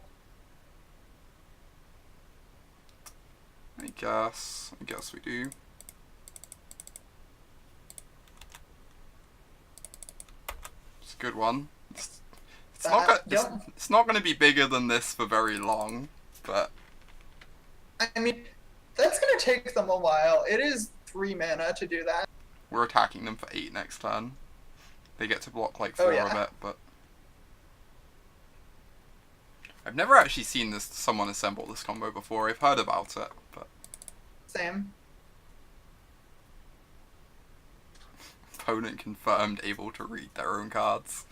I guess we do. It's a good one. It's not going to be bigger than this for very long, but... I mean, that's going to take them a while. It is 3 mana to do that. We're attacking them for 8 next turn. They get to block like 4 of it, but... I've never actually seen someone assemble this combo before. I've heard about it, but... Same. Opponent confirmed able to read their own cards.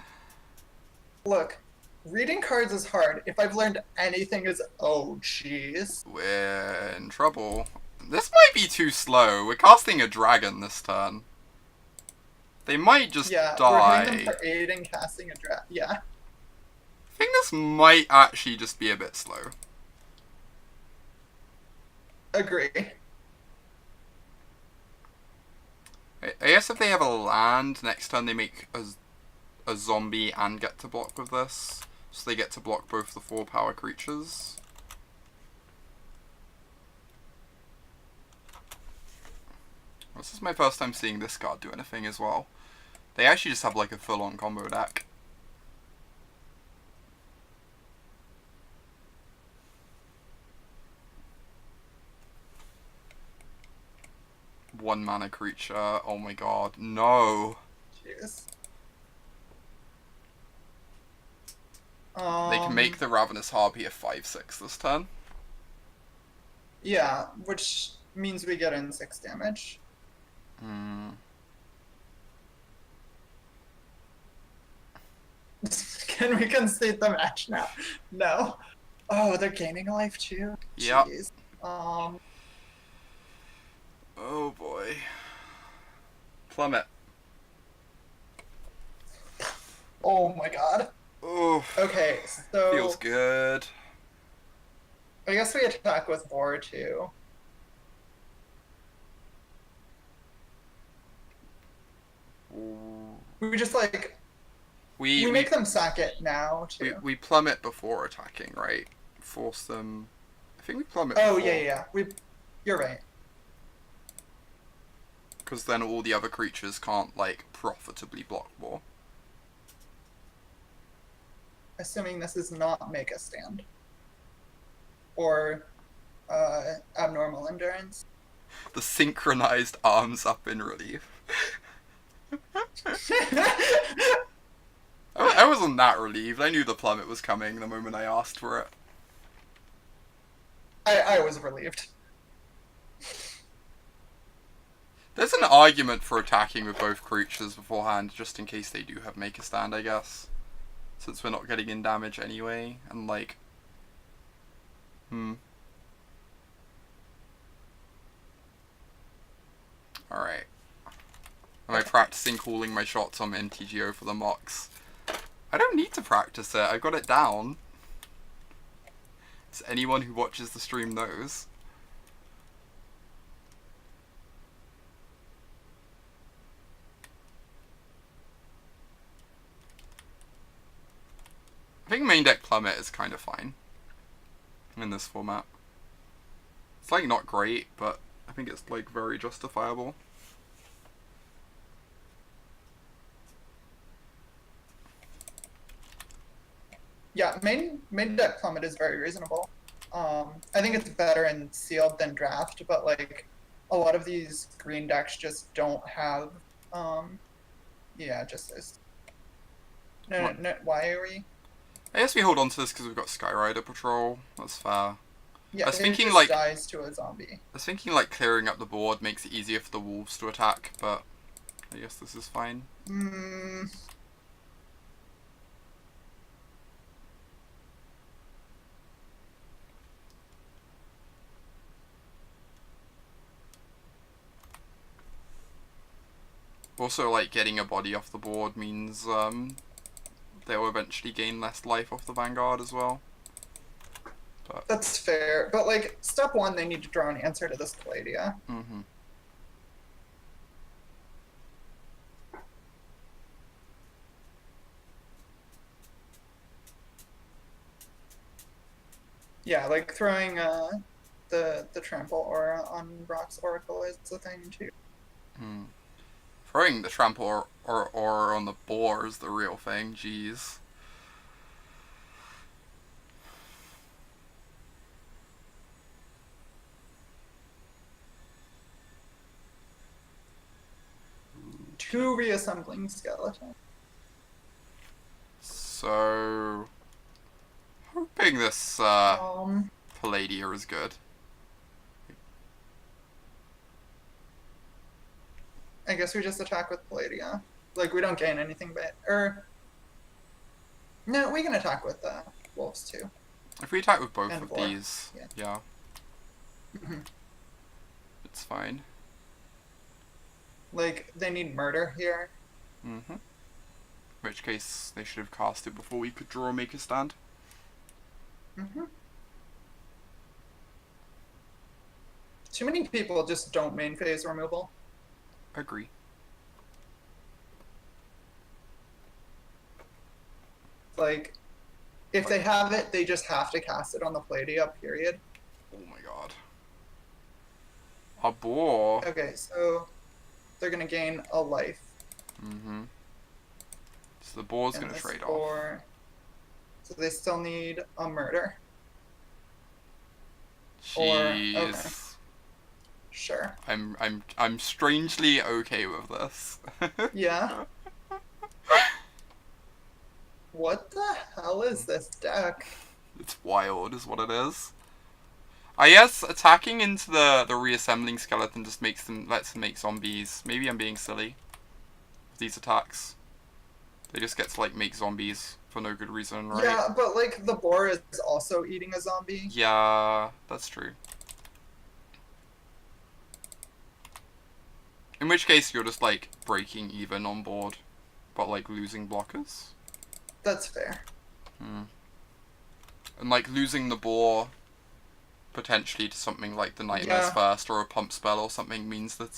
Look, reading cards is hard. If I've learned anything is, oh jeez. We're in trouble. This might be too slow. We're casting a dragon this turn. They might just die. We're hitting them for 8 and casting a dragon. Yeah. I think this might actually just be a bit slow. Agree. I guess if they have a land, next turn they make a zombie and get to block with this. So they get to block both the 4 power creatures. This is my first time seeing this card do anything as well. They actually just have like a full-on combo deck. One mana creature. Oh my god. No. Jeez. They can make the Ravenous Harpy a 5/6 this turn. Yeah, which means we get in 6 damage. Can we concede the match now? No. Oh, they're gaining a life too? Yep. Jeez. Oh boy. Plummet. Oh my god. Oof. Okay, so... Feels good. I guess we attack with Boar too. We just like... We make them sack it now too. We plummet before attacking, right? Force them... I think we plummet before. Oh yeah. You're right. Because then all the other creatures can't, like, profitably block more. Assuming this is not make a stand. Or abnormal endurance. The synchronized arms up in relief. I wasn't that relieved. I knew the plummet was coming the moment I asked for it. I was relieved. There's an argument for attacking with both creatures beforehand, just in case they do have make a stand, I guess. Since we're not getting in damage anyway, and like... Alright. Am I practicing calling my shots on MTGO for the mocks? I don't need to practice it, I've got it down. as anyone who watches the stream knows. I think main deck Plummet is kind of fine in this format. It's like not great, but I think it's like very justifiable. Yeah, main deck Plummet is very reasonable. I think it's better in sealed than draft, but like a lot of these green decks just don't have yeah, just this. No, why are we? I guess we hold on to this because we've got Skyrider Patrol. That's fair. Yeah, I was it thinking just like dies to a zombie. I was thinking like clearing up the board makes it easier for the wolves to attack, but I guess this is fine. Also, like, getting a body off the board means they'll eventually gain less life off the Vanguard as well. But that's fair, but like, step one, they need to draw an answer to this Palladia. Mm-hmm. Yeah, like throwing the trample aura on Rock's Oracle is the thing too. Throwing the trample or on the boar is the real thing, jeez. Two reassembling skeletons. So hoping this Palladia is good. I guess we just attack with Palladia. Like, we don't gain anything, but... No, we can attack with the wolves, too. If we attack with both And of boar. these, yeah. It's fine. Like, they need murder here. In which case, they should have cast it before we could draw Make a Stand. Too many people just don't main phase removal. Agree. Like, if they have it, they just have to cast it on the Palladia, period. Oh my god. A boar. Okay, so they're gonna gain a life. So the boar's gonna trade off. So they still need a murder. Jeez. Or, okay. Sure. I'm strangely okay with this. Yeah. What the hell is this deck? It's wild, is what it is. I guess attacking into the reassembling skeleton just lets them make zombies. Maybe I'm being silly with these attacks. They just get to like make zombies for no good reason, right? Yeah, but like the boar is also eating a zombie. Yeah, that's true. In which case you're just like breaking even on board, but like losing blockers. That's fair. And like losing the boar potentially to something like the Nightmare's First or a pump spell or something means that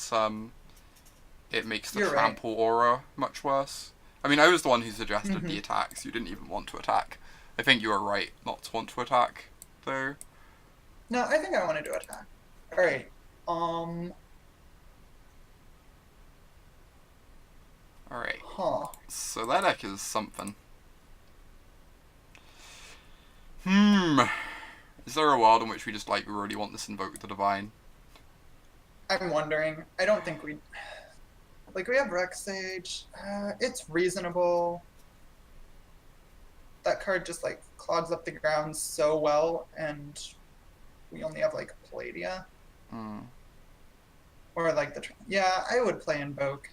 it makes the trample aura much worse. I mean, I was the one who suggested the attacks. You didn't even want to attack. I think you were right not to want to attack, though. No, I think I wanted to attack. Alright. Alright. Huh. So that deck is something. Is there a world in which we just like really want this Invoke the Divine? I'm wondering. I don't think we... Like, we have Rex Sage. It's reasonable. That card just, like, clogs up the ground so well, and we only have, like, Palladia. Or, like, yeah, I would play Invoke.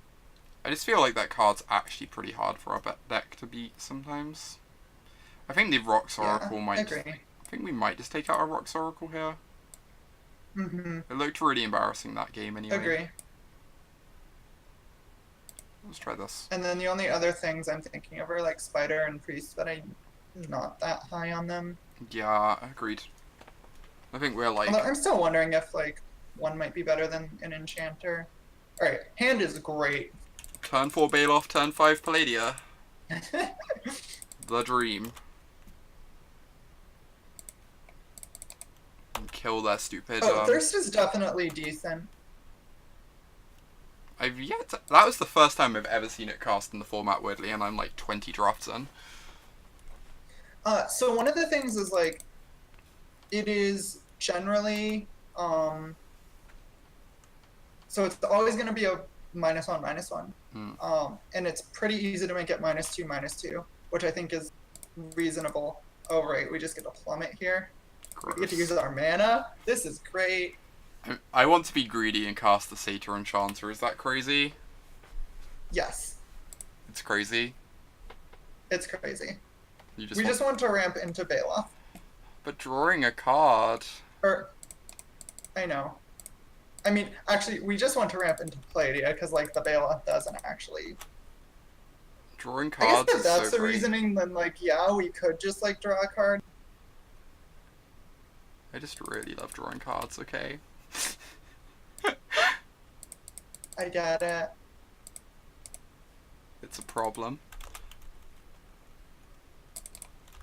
I just feel like that card's actually pretty hard for our deck to beat sometimes. I think the Rox Oracle might... I agree. I think we might just take out our Rox Oracle here. It looked really embarrassing that game anyway. Agree. Let's try this. And then the only other things I'm thinking of are like Spider and Priest, but I'm not that high on them. Yeah, agreed. I think we're like... Although I'm still wondering if like one might be better than an enchanter. All right, hand is great. Turn 4 Baloth, turn 5 Palladia. The dream. And kill their stupid... Oh, Thirst is definitely decent. I've yet to... That was the first time I've ever seen it cast in the format, weirdly, and I'm like 20 drafts in. So one of the things is like, it is generally, so it's always going to be a -1/-1. And it's pretty easy to make it -2/-2, which I think is reasonable. Oh, right, we just get to plummet here. Gross. We get to use our mana. This is great. I want to be greedy and cast the Satyr Enchanter. Is that crazy? Yes. It's crazy. It's crazy. We just want to ramp into Baloth. But drawing a card... I know. I mean, actually, we just want to ramp into Palladia, because, like, the Baloth doesn't actually... Drawing cards I guess if that's is so the great. reasoning, then, like, yeah, we could just, like, draw a card. I just really love drawing cards, okay? I get it. It's a problem.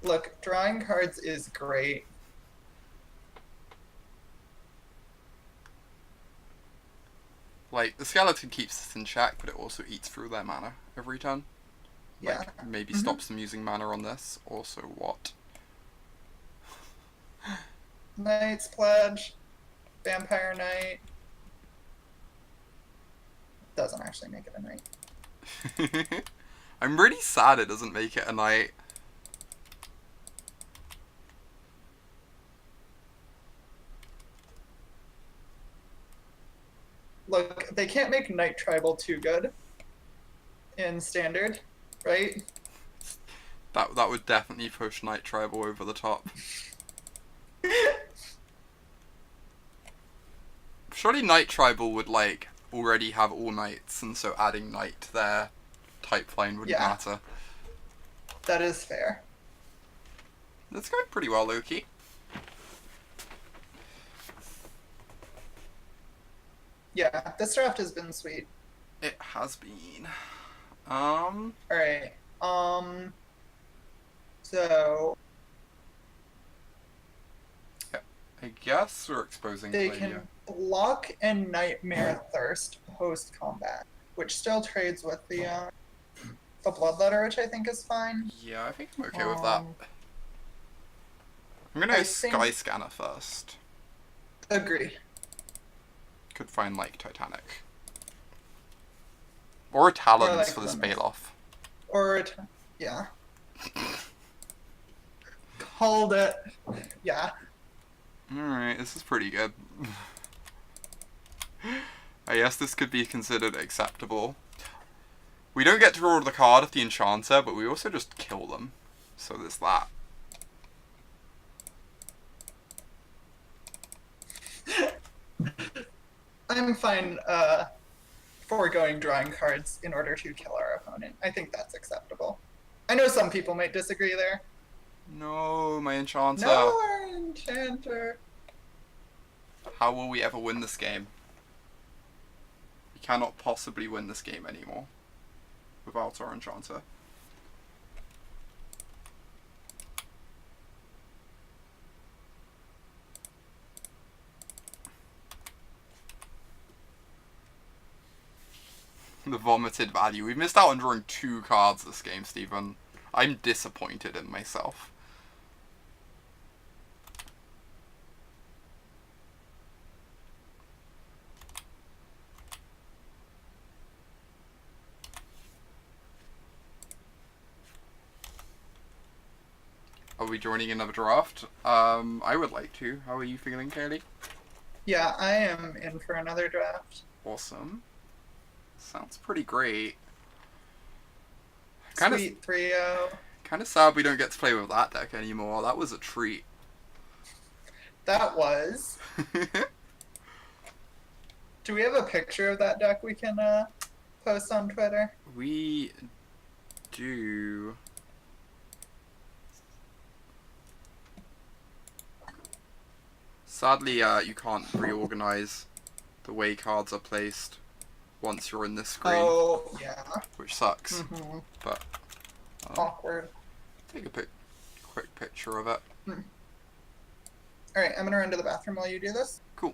Look, drawing cards is great. Like, the skeleton keeps us in check, but it also eats through their mana every turn. Yeah. Like, maybe stops them using mana on this. Also, what? Knight's Pledge. Vampire Knight. Doesn't actually make it a knight. I'm really sad it doesn't make it a knight. Look, they can't make Knight Tribal too good in Standard, right? That would definitely push Knight Tribal over the top. Surely Knight Tribal would, like, already have all knights, and so adding knight to their type line wouldn't matter. That is fair. That's going pretty well, Loki. Yeah, this draft has been sweet. It has been. Alright. So I guess we're exposing they Palladia. can block and Nightmare Thirst post combat, which still trades with the Bloodletter, which I think is fine. Yeah, I think I'm okay with that. I'm gonna go Sky Scanner first. Agree. Could find, like, Titanic. Or Talons like for this Lemons. Baloth. Or, yeah. Called it. Yeah. Alright, this is pretty good. I guess this could be considered acceptable. We don't get to draw the card of the Enchanter, but we also just kill them. So there's that. I'm fine foregoing drawing cards in order to kill our opponent. I think that's acceptable. I know some people might disagree there. No, my Enchanter. No, our Enchanter. How will we ever win this game? We cannot possibly win this game anymore without our Enchanter. The vomited value. We've missed out on drawing 2 cards this game, Stephen. I'm disappointed in myself. Are we joining another draft? I would like to. How are you feeling, Kaylee? Yeah, I am in for another draft. Awesome. Sounds pretty great. Sweet 3-0. Kind of sad we don't get to play with that deck anymore. That was a treat. That was. Do we have a picture of that deck we can post on Twitter? We do. Sadly, you can't reorganize the way cards are placed once you're in this screen. Oh, yeah. Which sucks. Mm-hmm. But Awkward. take a quick picture of it. Alright, I'm gonna run to the bathroom while you do this. Cool.